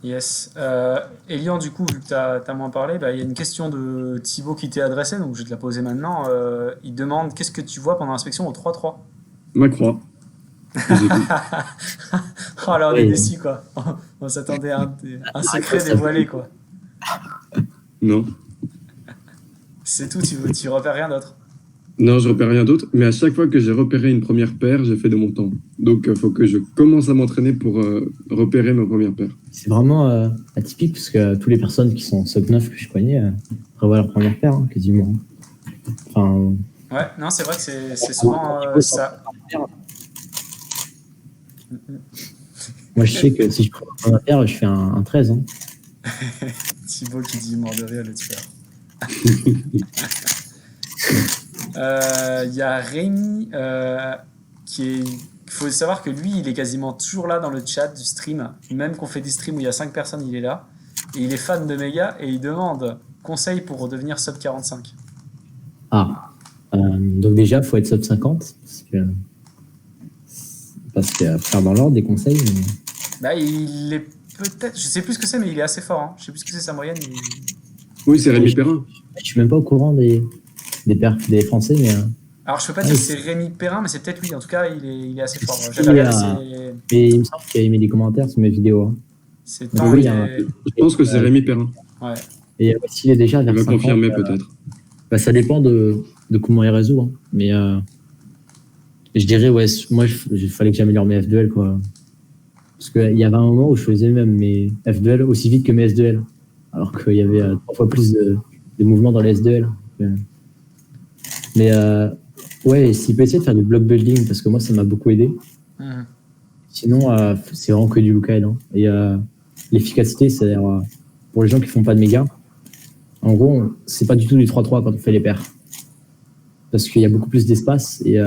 Yes. Elian, du coup, vu que tu as moins parlé, il y a une question de Thibaut qui t'est adressée, donc je vais te la poser maintenant. Il demande qu'est-ce que tu vois pendant l'inspection au 3-3? Ma croix. Oh là, on est déçus, quoi. On s'attendait à un secret dévoilé, quoi. Non. C'est tout, tu repères rien d'autre. Non, je repère rien d'autre, mais à chaque fois que j'ai repéré une première paire, j'ai fait de mon temps. Donc, il faut que je commence à m'entraîner pour repérer ma première paire. C'est vraiment atypique, parce que toutes les personnes qui sont sub 9 que je connais prévoient leur première paire, quasiment. Enfin, Ouais, non, c'est vrai que c'est souvent ça. Moi, je sais que si je prends un paire, je fais un 13. Hein. Thibaut qui dit mort de rire, le tueur. Il y a Rémi qui est. Il faut savoir que lui, il est quasiment toujours là dans le chat du stream. Même qu'on fait des streams où il y a 5 personnes, il est là. Et il est fan de Mega et il demande conseil pour redevenir sub 45. Ah. Donc déjà, il faut être sub 50. Parce que faire dans l'ordre des conseils. Mais... Bah, il est peut-être. Je sais plus ce que c'est, mais il est assez fort. Hein. Je sais plus ce que c'est sa moyenne. Mais... Oui, c'est Rémi Perrin. Je suis même pas au courant des Français, mais. Alors, je peux pas dire que c'est Rémi Perrin, mais c'est peut-être lui. En tout cas, il est assez fort. J'avais regardé ses... Et il me semble qu'il a aimé des commentaires sur mes vidéos. Hein. C'est temps. Oui, je pense que c'est Rémi Perrin. Ouais. Et s'il est déjà vers 50, confirmer peut-être. Bah, ça dépend de comment il résout. Hein. Mais je dirais, ouais, moi, il fallait que j'améliore mes F2L, quoi. Parce qu'il y avait un moment où je faisais même mes F2L aussi vite que mes S2L. Alors qu'il y avait 3 fois plus de mouvements dans les S2L. Mais ouais, s'il peut essayer de faire du block building, parce que moi, ça m'a beaucoup aidé. Sinon, c'est vraiment que du Lucaïd. Hein. Et l'efficacité, c'est-à-dire pour les gens qui font pas de méga, en gros, c'est pas du tout du 3-3 quand on fait les paires. Parce qu'il y a beaucoup plus d'espace et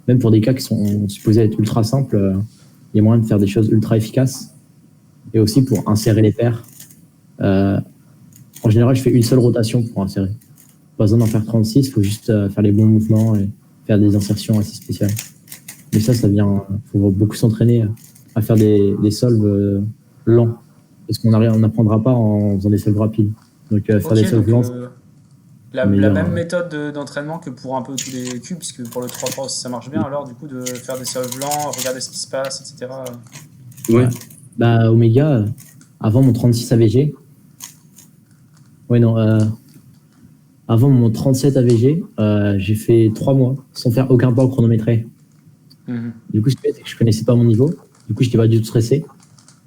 même pour des cas qui sont supposés être ultra simples, il y a moyen de faire des choses ultra efficaces. Et aussi pour insérer les paires. En général, je fais une seule rotation pour insérer. Pas besoin d'en faire 36, il faut juste faire les bons mouvements et faire des insertions assez spéciales. Mais ça vient, faut beaucoup s'entraîner à faire des solves lents. Parce qu'on n'apprendra pas en faisant des solves rapides. Donc faire des solves lents. La même méthode d'entraînement que pour un peu tous les cubes, puisque pour le 3-3 aussi ça marche bien, alors du coup de faire des solves lents, regarder ce qui se passe, etc. Ouais. Bah Omega, avant mon 36 AVG, avant mon 37 AVG, j'ai fait 3 mois sans faire aucun pas au chronométré. Du coup, je connaissais pas mon niveau. Du coup, j'étais pas du tout stressé.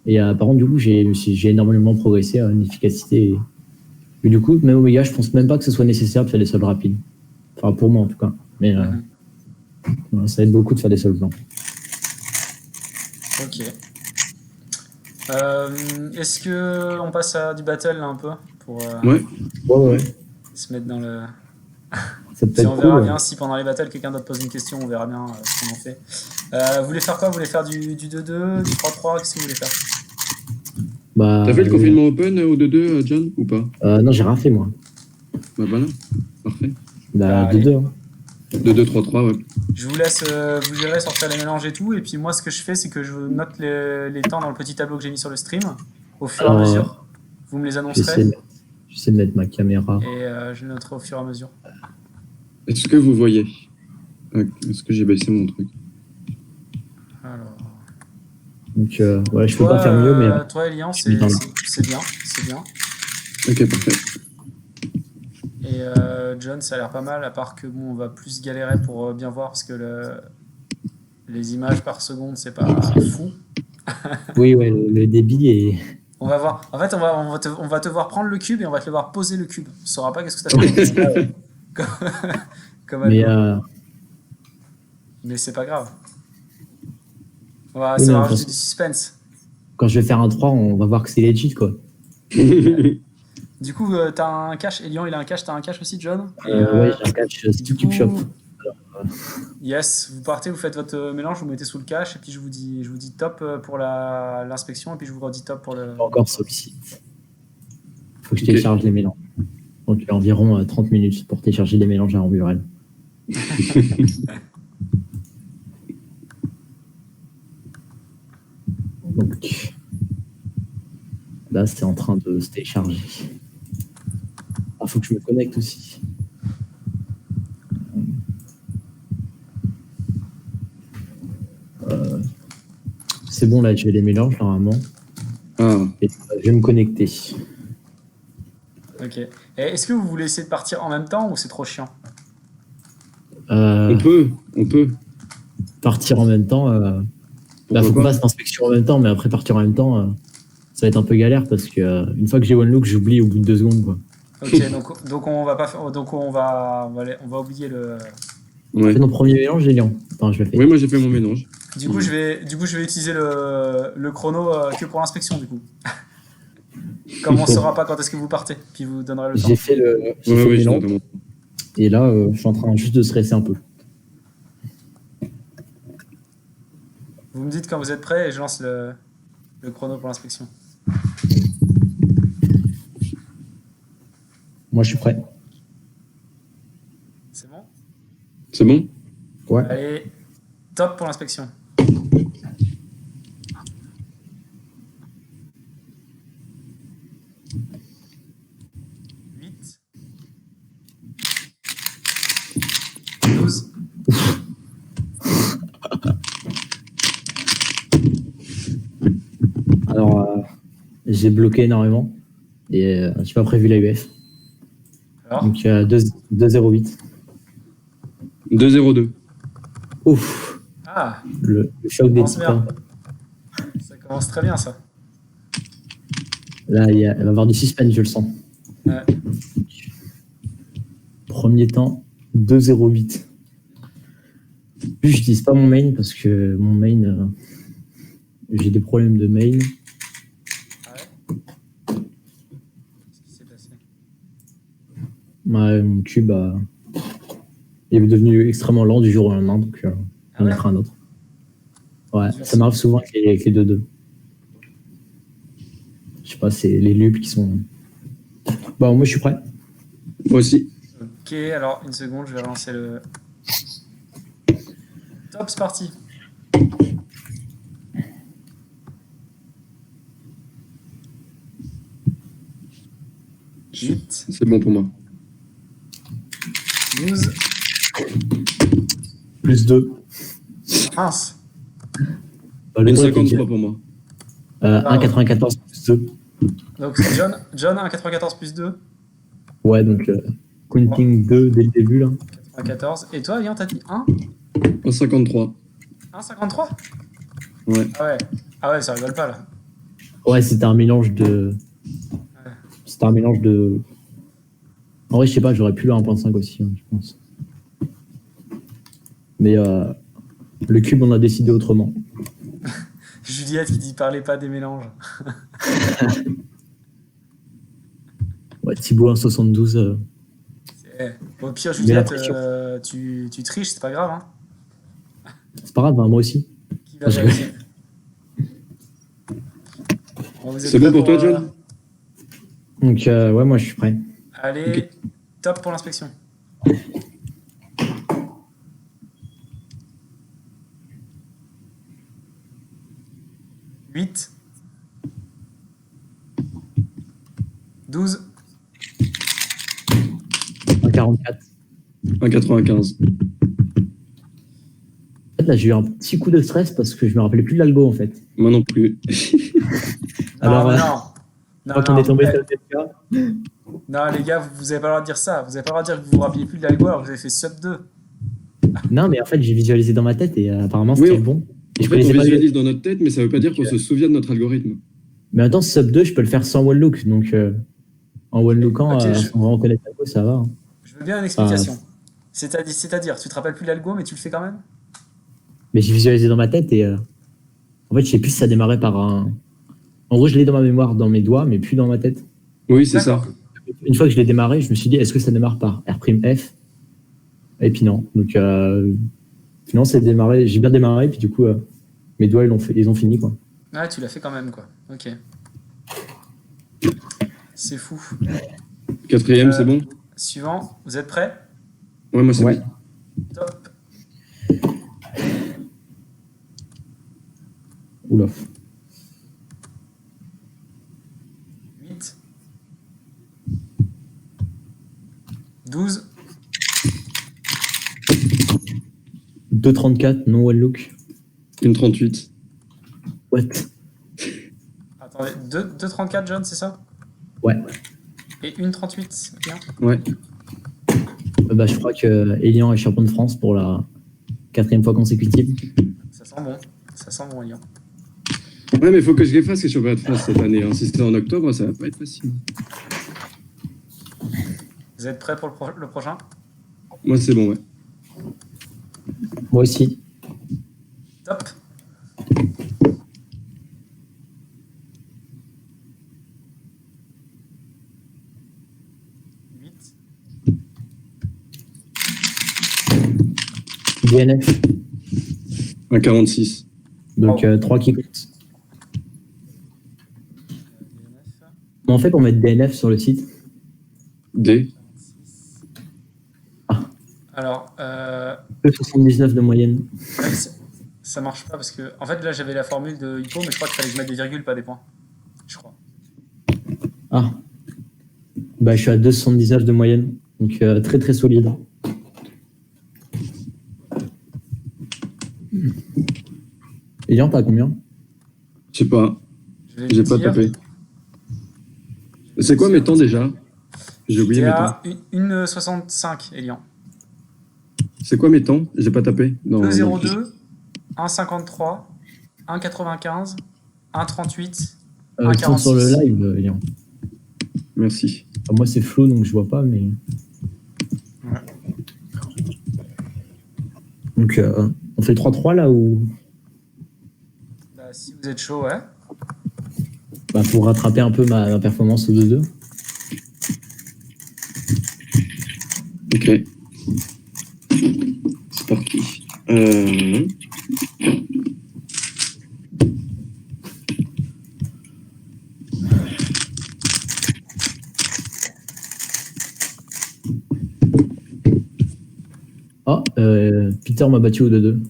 Et par contre, du coup, j'ai énormément progressé en efficacité. Et du coup, même Omega, je pense même pas que ce soit nécessaire de faire des solves rapides. Enfin, pour moi en tout cas. Mais ça aide beaucoup de faire des solves lents. Ok. Est-ce que on passe à du battle là, un peu pour Ouais. se mettre dans le... Ça peut si être on verra cool, bien, si pendant les battles quelqu'un d'autre pose une question, on verra bien ce qu'on en fait. Vous voulez faire quoi? Vous voulez faire du 2-2, du 3-3? Qu'est-ce que vous voulez faire? T'as fait le confinement open au 2-2, John, ou pas? Non, j'ai rien fait, moi. Bah voilà, parfait. 2-2. Hein. 2-2-3-3, ouais. Je vous laisse vous gérer, sortir les mélanges et tout. Et puis moi, ce que je fais, c'est que je note les temps dans le petit tableau que j'ai mis sur le stream. Au fur et à mesure, vous me les annoncerez. J'essaie de mettre ma caméra. Et je noterai au fur et à mesure. Est-ce que vous voyez? Est-ce que j'ai baissé mon truc? Alors... Donc, voilà, je peux pas faire mieux, mais... toi, Elian, c'est bien. Ok, parfait. Et John, ça a l'air pas mal, à part que bon, on va plus galérer pour bien voir, parce que les images par seconde, c'est pas fou. Oui, ouais, le débit est... On va voir. En fait, on va te voir prendre le cube et on va te le voir poser le cube. On saura pas qu'est-ce que t'as fait. Mais c'est pas grave. Ça va rajouter du suspense. Quand je vais faire un 3, on va voir que c'est legit, quoi. Du coup, t'as un cache. Elian, il a un cache. T'as un cache aussi, John? Ouais, j'ai un cache Cube Shop. Yes, vous partez, vous faites votre mélange, vous mettez sous le cache, et puis je vous dis top pour l'inspection, et puis je vous redis top pour le... Encore sollicite. Il faut que je télécharge les mélanges. Donc il y a environ 30 minutes pour télécharger des mélanges à Ramburel. Donc là, c'est en train de se télécharger. Il faut que je me connecte aussi. C'est bon, là, j'ai les mélanges normalement. Et je vais me connecter. Ok. Et est-ce que vous voulez essayer de partir en même temps ou c'est trop chiant? On peut. Partir en même temps. Faut qu'on fasse l'inspection en même temps, mais après partir en même temps, ça va être un peu galère parce que une fois que j'ai one look, j'oublie au bout de 2 secondes, quoi. Ok, donc on va pas faire, donc on va oublier le. Ouais. Fais ton premier mélange, Elian. Attends, je le fais. Oui, moi j'ai fait mon mélange. Du coup, je vais utiliser le chrono que pour l'inspection, du coup. Comme on saura pas quand est-ce que vous partez, puis vous donnerez le temps. J'ai fait le, j'ai fait le Ouais, je mélange. donne Et là, je suis en train juste de stresser un peu. Vous me dites quand vous êtes prêt et je lance le chrono pour l'inspection. Moi, je suis prêt. C'est bon? C'est bon? Ouais. Allez, top pour l'inspection. Huit. 12. Alors, j'ai bloqué énormément. Et j'ai pas prévu la UF. Alors, Donc, 2,08. 2-0-2. Ouf. ah, Le choc des commence bien. titans. Ça commence très bien, ça. Là, il va y avoir du suspense, je le sens. Ouais. Premier temps, 2,08. Plus, je n'utilise pas mon main parce que mon main, j'ai des problèmes de main. Ah ouais? Qu'est-ce qui s'est passé? Ouais, mon cube il est devenu extrêmement lent du jour au lendemain, donc Ah on ouais? en fera un autre. Ouais, Merci. ça m'arrive souvent avec les 2-2. Je sais pas, c'est les loops qui sont. Bon, moi je suis prêt. Moi aussi. Ok, alors une seconde, je vais relancer le. Top, c'est parti. Huit, C'est bon pour moi. 12, Plus 2. mince. Le Une truc, c'est 53 pour moi. 1,94 plus 2. Donc John 1,94 plus 2, Ouais, donc counting 2 dès le début là. 94. Et toi, Lilian, t'as dit 1? 1,53. 1,53? Ouais. Ah ouais, ça rigole pas là. Ouais, c'était un mélange de. C'était un mélange de. En vrai, je sais pas, j'aurais pu le 1,5 aussi, hein, je pense. Mais le cube, on a décidé autrement. Juliette qui dit parlez pas des mélanges. Ouais, Thibaut 1,72. Au pire, Mais la Juliette, pression. tu triches, c'est pas grave. Hein. C'est pas grave, hein, moi aussi. Qui va vérifier? Bon, vous êtes C'est bon prêts pour toi, John? Donc, ouais, moi je suis prêt. Allez, Ok. top pour l'inspection. Huit. 12. 1,44. 1,95. En fait, là, j'ai eu un petit coup de stress parce que je me rappelais plus de l'algo en fait. Moi non plus. Alors, Non, quand on est tombé sur le TPK, non, les gars, vous avez pas le droit de dire ça. Vous avez pas le droit de dire que vous vous rappelez plus de l'algo alors que vous avez fait sub 2. non, mais en fait, j'ai visualisé dans ma tête et apparemment c'était Oui, bon. Et En je fait, on connaissais pas le- visualise dans notre tête, mais ça veut pas dire qu'on se souvient de notre algorithme. Mais attends, sub 2, je peux le faire sans one look. Donc, en one lookant, Ok, on va reconnaître l'algo, ça va. Hein. Je veux bien une explication. C'est-à-dire, tu te rappelles plus de l'algo, mais tu le fais quand même? Mais j'ai visualisé dans ma tête et en fait, je sais plus si ça démarrait par un. En gros, je l'ai dans ma mémoire, dans mes doigts, mais plus dans ma tête. Oui, c'est ça. D'accord. Une fois que je l'ai démarré, je me suis dit, est-ce que ça démarre par R'F? Et puis non. Donc, non, c'est démarré. J'ai bien démarré, puis du coup, mes doigts, ils ont fini, quoi. Ouais, tu l'as fait quand même, quoi. Ok. C'est fou. Quatrième, c'est bon? Suivant, vous êtes prêts? Ouais, moi c'est Ouais. bon. Top. Oula. 8. 12. 2,34, non one look. Une 38. What? Attendez, 2,34, John, c'est ça? Ouais. Et 1,38, bien. Ouais. Bah, je crois que Elian est champion de France pour la 4e fois consécutive. Ça sent bon. Ça sent bon, Lyon. Ouais, mais il faut que je les fasse les championnats de France cette année. Hein. Si c'était en octobre, ça va pas être facile. Vous êtes prêts pour le prochain? Moi, c'est bon, ouais. Moi aussi. Top. Huit. DNF. Un 46. Donc 3 qui comptent. DNF. Comment on fait pour mettre DNF sur le site? D. 46. Ah. Alors, 79 de moyenne. ouais, ça marche pas parce que, en fait, là j'avais la formule de Hippo, mais je crois qu'il fallait que je mette des virgules, pas des points. Je crois. Ah. Bah, je suis à 2,79 de moyenne. Donc très très solide. Elian, t'as combien? Je sais pas. Je vais J'ai le pas dire. tapé. C'est quoi mes temps déjà? J'ai oublié T'es mes temps. à 1,65, Elian. C'est quoi mes temps? J'ai pas tapé. Non, non. 2,02, 1,53, 1,95, 1,38, Tourne sur le 1,46. live, Elian. Merci. Enfin, moi, c'est flou, donc je vois pas, mais. Ouais. Donc, on fait 3-3 là ou. Bah, si vous êtes chaud, ouais. Bah, pour rattraper un peu ma performance au 2-2. Ok. C'est parti. 'Oh, Peter m'a battu au 2-2.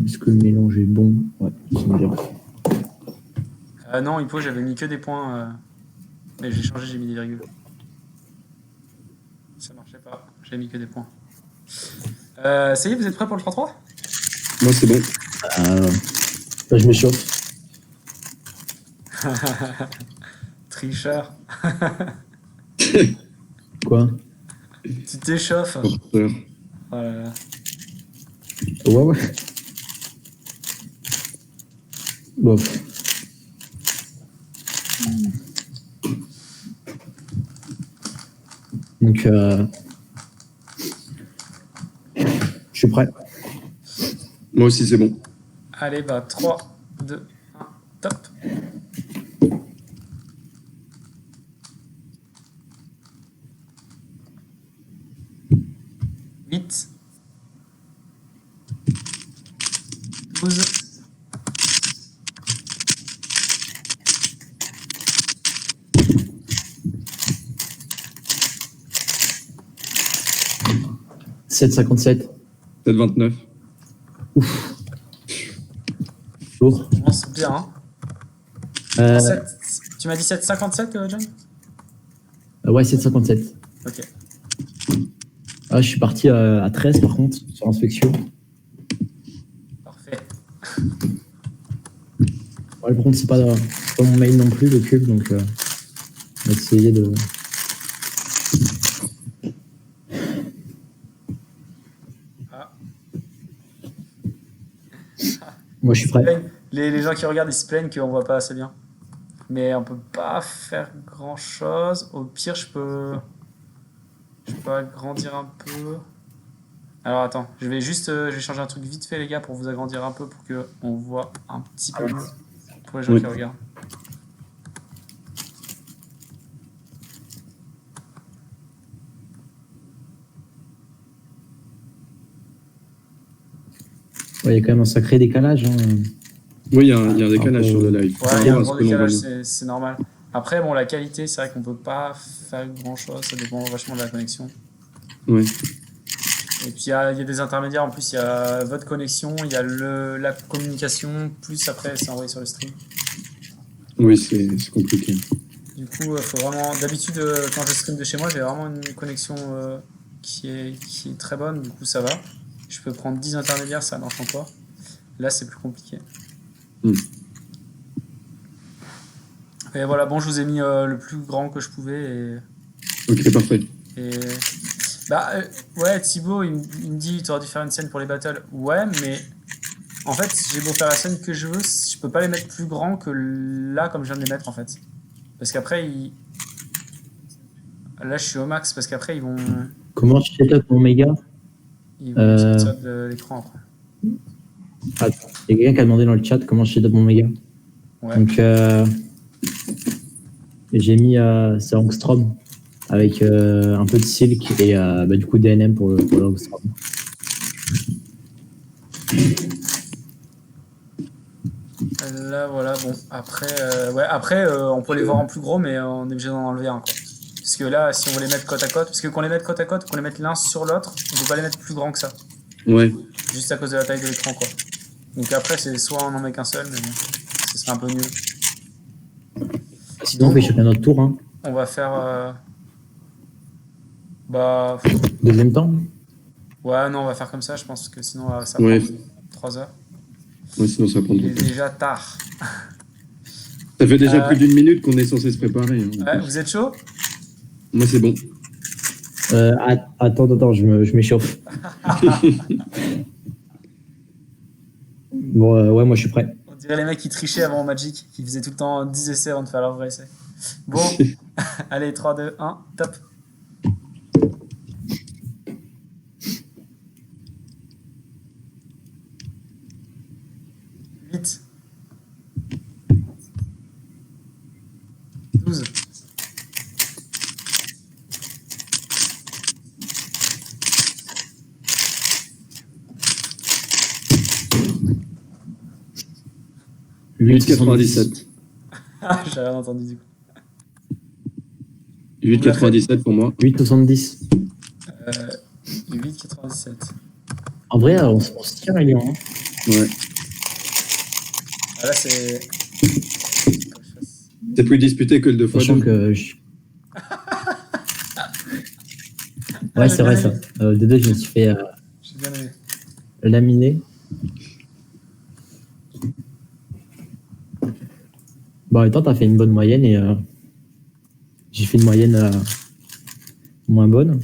Est-ce que le mélange est bon? Ouais, c'est bien. Non, Hippo, j'avais mis que des points. Mais j'ai changé, j'ai mis des virgules. Ça marchait pas. J'ai mis que des points. Ça y est, vous êtes prêts pour le 3-3? Moi, c'est bon. Là, je m'échauffe. Tricheur. Quoi? Tu t'échauffes. Porteur. Oh là là. Ouais. Bon. Donc, je suis prêt. Moi aussi, c'est bon. Allez, bah 3, 2, 1, top. Huit. 12. 7,57. 7,29. Lourd. On commence bien, hein. Tu m'as dit 7,57, John? Ouais, 7,57. Ok. Ah, je suis parti à 13 par contre, sur inspection. Parfait. Ouais, par contre, c'est pas mon main non plus, le cube, donc on va essayer de. Ah. Moi, je suis prêt. Les gens qui regardent, ils se plaignent qu'on voit pas assez bien. Mais on peut pas faire grand chose. Au pire, je peux agrandir un peu. Alors attends, je vais changer un truc vite fait, les gars, pour vous agrandir un peu, pour que on voit un petit peu mieux pour les gens Oui. qui regardent. Ouais, il y a quand même un sacré décalage. Hein. Oui, il y a un décalage sur le live. Ouais, Par il y a un rapport à gros ce que l'on voit décalage, nous. c'est normal. Après, bon, la qualité, c'est vrai qu'on peut pas faire grand chose, ça dépend vachement de la connexion. Ouais. Et puis il y a des intermédiaires, en plus il y a votre connexion, il y a la communication, plus après c'est envoyé sur le stream. Oui, c'est compliqué. Du coup, faut vraiment. D'habitude, quand je stream de chez moi, j'ai vraiment une connexion qui est très bonne, du coup ça va. Je peux prendre 10 intermédiaires, ça marche encore. Là, c'est plus compliqué. Et voilà, bon, je vous ai mis le plus grand que je pouvais. Ok, parfait. Ouais, Thibaut, il me dit tu aurais dû faire une scène pour les battles. Ouais, mais En fait, j'ai beau faire la scène que je veux, je peux pas les mettre plus grands que là, comme je viens de les mettre en fait. Parce qu'après, là, je suis au max, parce qu'après, Comment je setup mon méga? ils vont me Euh, sortir de l'écran après. Attends, il y a quelqu'un qui a demandé dans le chat comment je setup mon méga. Ouais. Donc, j'ai mis c'est Angstrom avec un peu de Silk et du coup DNM pour le Angstrom. Là, voilà, bon, après, on peut les voir en plus gros, mais on est obligé d'en enlever un, quoi. Parce que là, si on veut les mettre côte à côte, parce que qu'on les mette côte à côte, qu'on les mette l'un sur l'autre, on peut pas les mettre plus grands que ça. Ouais. Juste à cause de la taille de l'écran, quoi. Donc après, c'est soit on en met qu'un seul, mais bon, ce serait un peu nul. Sinon, on fait chacun notre tour. Hein. On va faire... Bah... Deuxième temps. Ouais, non, on va faire comme ça, je pense que sinon ça Ouais. prend 3 heures. Ouais, sinon ça prend Il trop est de temps. déjà tard. Ça fait déjà plus d'une minute qu'on est censé se préparer. Hein. Ouais, vous êtes chaud? Moi, c'est bon. Attends, je m'échauffe. Bon, ouais, moi je suis prêt. On dirait les mecs qui trichaient avant au Magic, qui faisaient tout le temps 10 essais avant de faire leur vrai essai. Bon, allez, 3, 2, 1, top. Huit. 12. 8,97. J'ai rien entendu du coup. 8,97 pour moi. 8,70. 8,97. En vrai, on se tire les lions. Hein. Ouais. Ah, là, c'est. C'est plus disputé que le 2 fois Sachant 2. que ouais, c'est vrai ça. De deux, je me suis fait J'ai bien aimé. laminer. Bon, et toi, t'as fait une bonne moyenne et j'ai fait une moyenne moins bonne.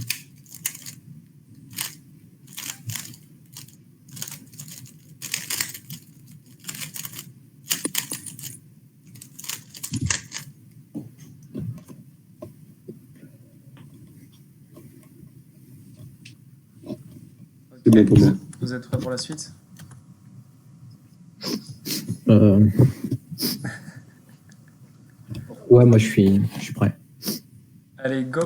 C'est bon pour moi. Vous êtes prêts pour la suite? Ouais, moi je suis prêt. Allez, go!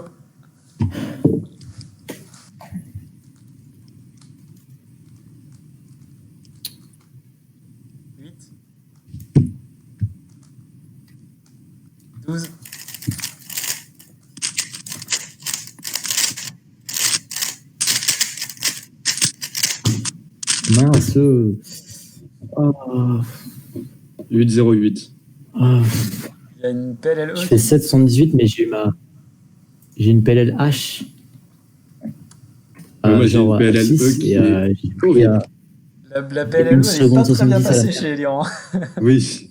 Huit. 12. Mince. 8,08. Il y a une PLLE. Je fais 7,78, mais j'ai une PLL H. Moi, j'ai une PLL H6, E qui et, est j'ai pris, horrible. La PLLE, elle est seconde pas très bien 70 à la passée fin. chez Elian. Oui.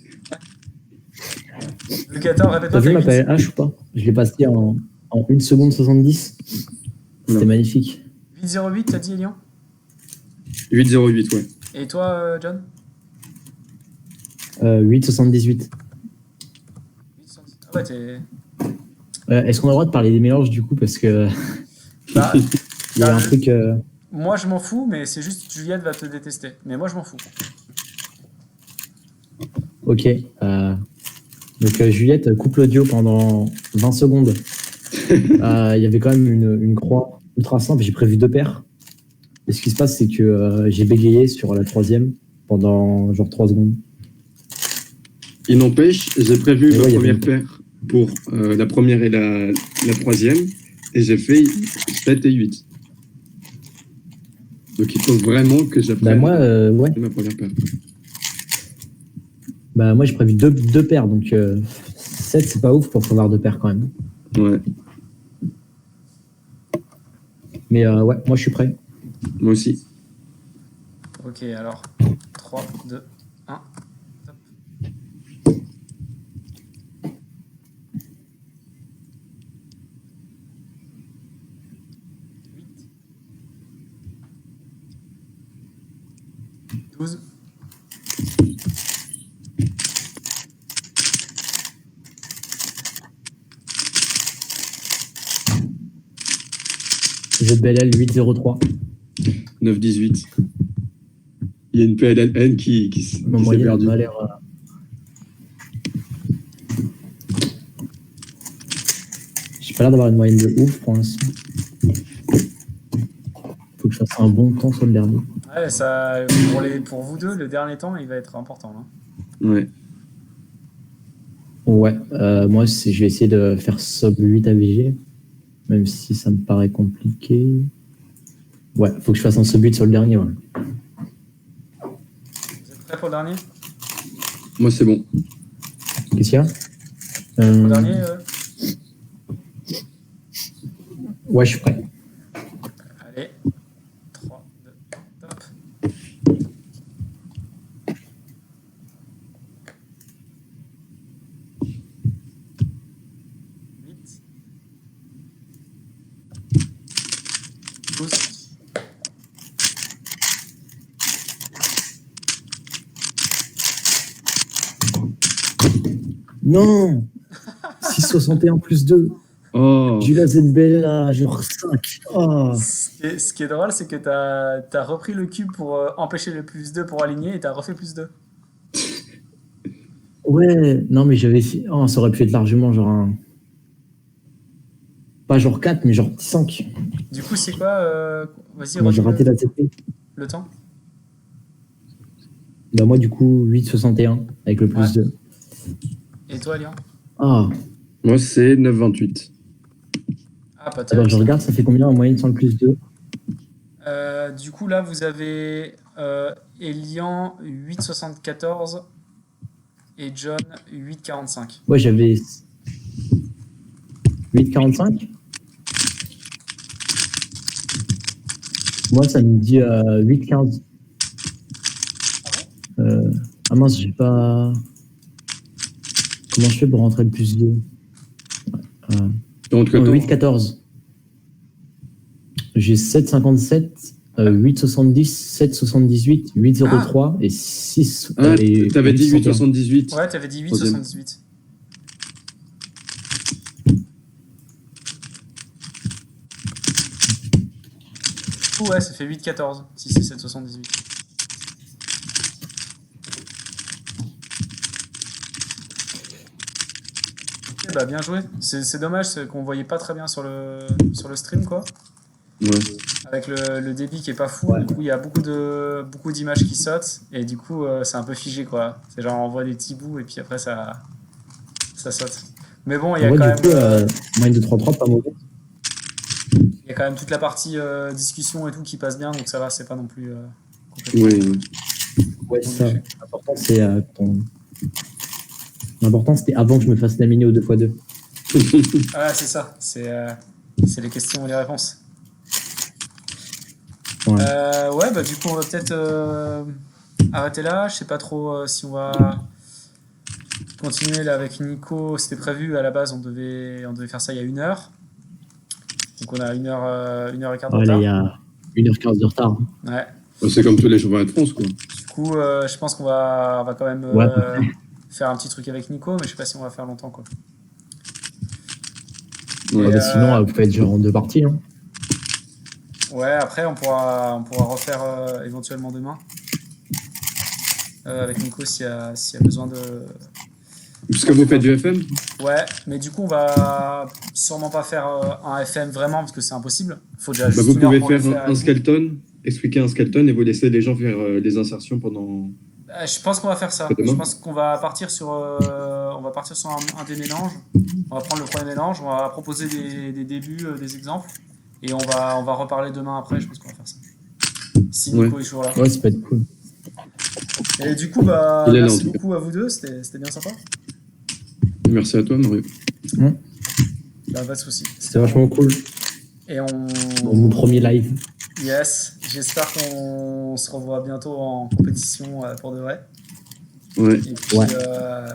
Le 14, répète-moi, T'as vu ma huit. PLL H ou pas? Je l'ai passée en 1 seconde 70. C'était Non. magnifique. 8,08, t'as dit Elian? 8,08, ouais. Et toi, John? 8,78. 8,70. Ah ouais, t'es. Est-ce qu'on a le droit de parler des mélanges du coup? Parce que Bah, il y a un truc. moi, je m'en fous, mais c'est juste Juliette va te détester. Mais moi, je m'en fous. Ok. Donc Juliette coupe l'audio pendant 20 secondes. Il y avait quand même une croix ultra simple. J'ai prévu 2 paires. Et ce qui se passe, c'est que j'ai bégayé sur la troisième pendant genre 3 secondes. Il n'empêche, j'ai prévu Et ma ouais, il y avait première une- paire pour la première et la troisième, et j'ai fait 7 et 8. Donc il faut vraiment que Bah j'apprenne moi, ouais. ma première paire. Bah moi j'ai prévu deux paires, donc 7 c'est pas ouf pour avoir 2 paires quand même. Ouais, Mais ouais, moi je suis prêt. moi aussi. Ok, alors. 3, 2, 1. Top. Huit. 12. ZBLL 803. 9-18. Il y a une PLLN qui s'est Ma moyenne perdue. n'a pas l'air. J'ai pas l'air d'avoir une moyenne de ouf pour l'instant. Faut que je fasse un bon temps sur le dernier. Ouais, ça, pour vous deux, le dernier temps, il va être important. Hein. Ouais. Ouais, moi je vais essayer de faire sub 8 AVG, même si ça me paraît compliqué. Ouais, faut que je fasse un sub 8 sur le dernier. Ouais. Vous êtes prêts pour le dernier? Moi, c'est bon. Qu'est-ce qu'il y a Pour le dernier Ouais, je suis prêt. Allez. 3, 2, top. Vite. 12. Non 6,61 plus 2. Oh, J'ai eu la ZBL là, genre 5. Oh. Ce qui est drôle, c'est que t'as repris le cube pour empêcher le plus 2 pour aligner et t'as refait plus 2. Ouais, non mais j'avais fait... Oh, ça aurait pu être largement genre un... Pas genre 4, mais genre 5. Du coup, c'est quoi Vas-y, Moi j'ai redis raté la TP. le temps. Bah moi du coup 8,61 avec le plus Ouais. 2. Et toi, Lian? Ah, moi, c'est 9-28. Ah, pas alors terrible. je regarde, ça fait combien en moyenne sans le plus 2? Du coup, là, vous avez Elian 8,74 et John 8,45. Ouais, j'avais 8,45. Moi, ça me dit 8,15. Ah mince, j'ai pas... Comment je fais pour rentrer le plus 2? Donc, 8,14. J'ai 7,57, 8,70, 7,78, 8,03 et 6. Ah, et t'avais dit 8,61. 8,78. Ouais, t'avais dit Troisième. 8,78. Ouais, ça fait 8,14 si c'est 7,78. Ok, bah bien joué. C'est dommage c'est qu'on voyait pas très bien sur le stream, quoi. Ouais. Avec le débit qui est pas fou, Ouais. du coup il y a beaucoup d'images qui sautent et du coup c'est un peu figé, quoi. C'est genre on voit des petits bouts et puis après ça saute. Mais bon, il y a Ouais, quand du même coup, moyenne de 3,3, pas mauvais. il y a quand même toute la partie discussion et tout qui passe bien, donc ça va, c'est pas non plus complètement. Oui. Ouais, c'est ça. L'important, c'est L'important, c'était avant que je me fasse laminer au 2x2. Ah, c'est ça, c'est les questions et les réponses. Ouais. Ouais, bah du coup on va peut-être arrêter là. Je sais pas trop si on va continuer là avec Nico. C'était prévu à la base, on devait faire ça il y a 1 heure. Donc on a 1h15 de Ouais, là, retard. il y a 1h15 de retard. Ouais. C'est comme tous les championnats de France, quoi. Du coup, je pense qu'on va quand même Ouais, à peu près. faire un petit truc avec Nico, mais je sais pas si on va faire longtemps, quoi. Ouais. Et, Bah, sinon, vous pouvez être genre en 2 parties. Hein. Ouais, après on pourra refaire éventuellement demain avec Nico s'il y a besoin de. Parce que vous faites du FM? Ouais, mais du coup on va sûrement pas faire un FM vraiment parce que c'est impossible. Faut déjà Bah, juste vous 1 heure pouvez pour le faire un et tout. skeleton, expliquer un skeleton et vous laisser les gens faire les insertions pendant. Je pense qu'on va faire ça. Demain. Je pense qu'on va partir sur un des mélanges. On va prendre le premier mélange, on va proposer des débuts, des exemples, et on va reparler demain après. Je pense qu'on va faire ça. Si Nico Ouais. est toujours là. Ouais, ça peut être cool. Et du coup, bah Il est là, en merci tout cas. beaucoup à vous deux. C'était bien sympa. Merci à toi, Mario. Bah, pas de souci. C'était vachement cool. Et Mon premier live. Yes, j'espère qu'on se revoit bientôt en compétition pour de vrai. Ouais. Et puis Ouais.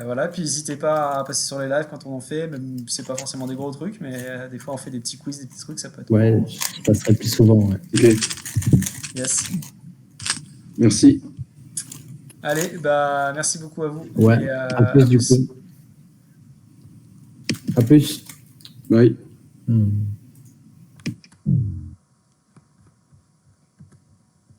voilà, puis n'hésitez pas à passer sur les lives quand on en fait, même si c'est pas forcément des gros trucs, mais des fois on fait des petits quiz, des petits trucs, ça peut être Ouais, marrant. je passerai plus souvent. Ouais. Ok. Yes. Merci. Allez, bah merci beaucoup à vous. Ouais. Et, À plus, du coup. À plus. Bye. Hmm.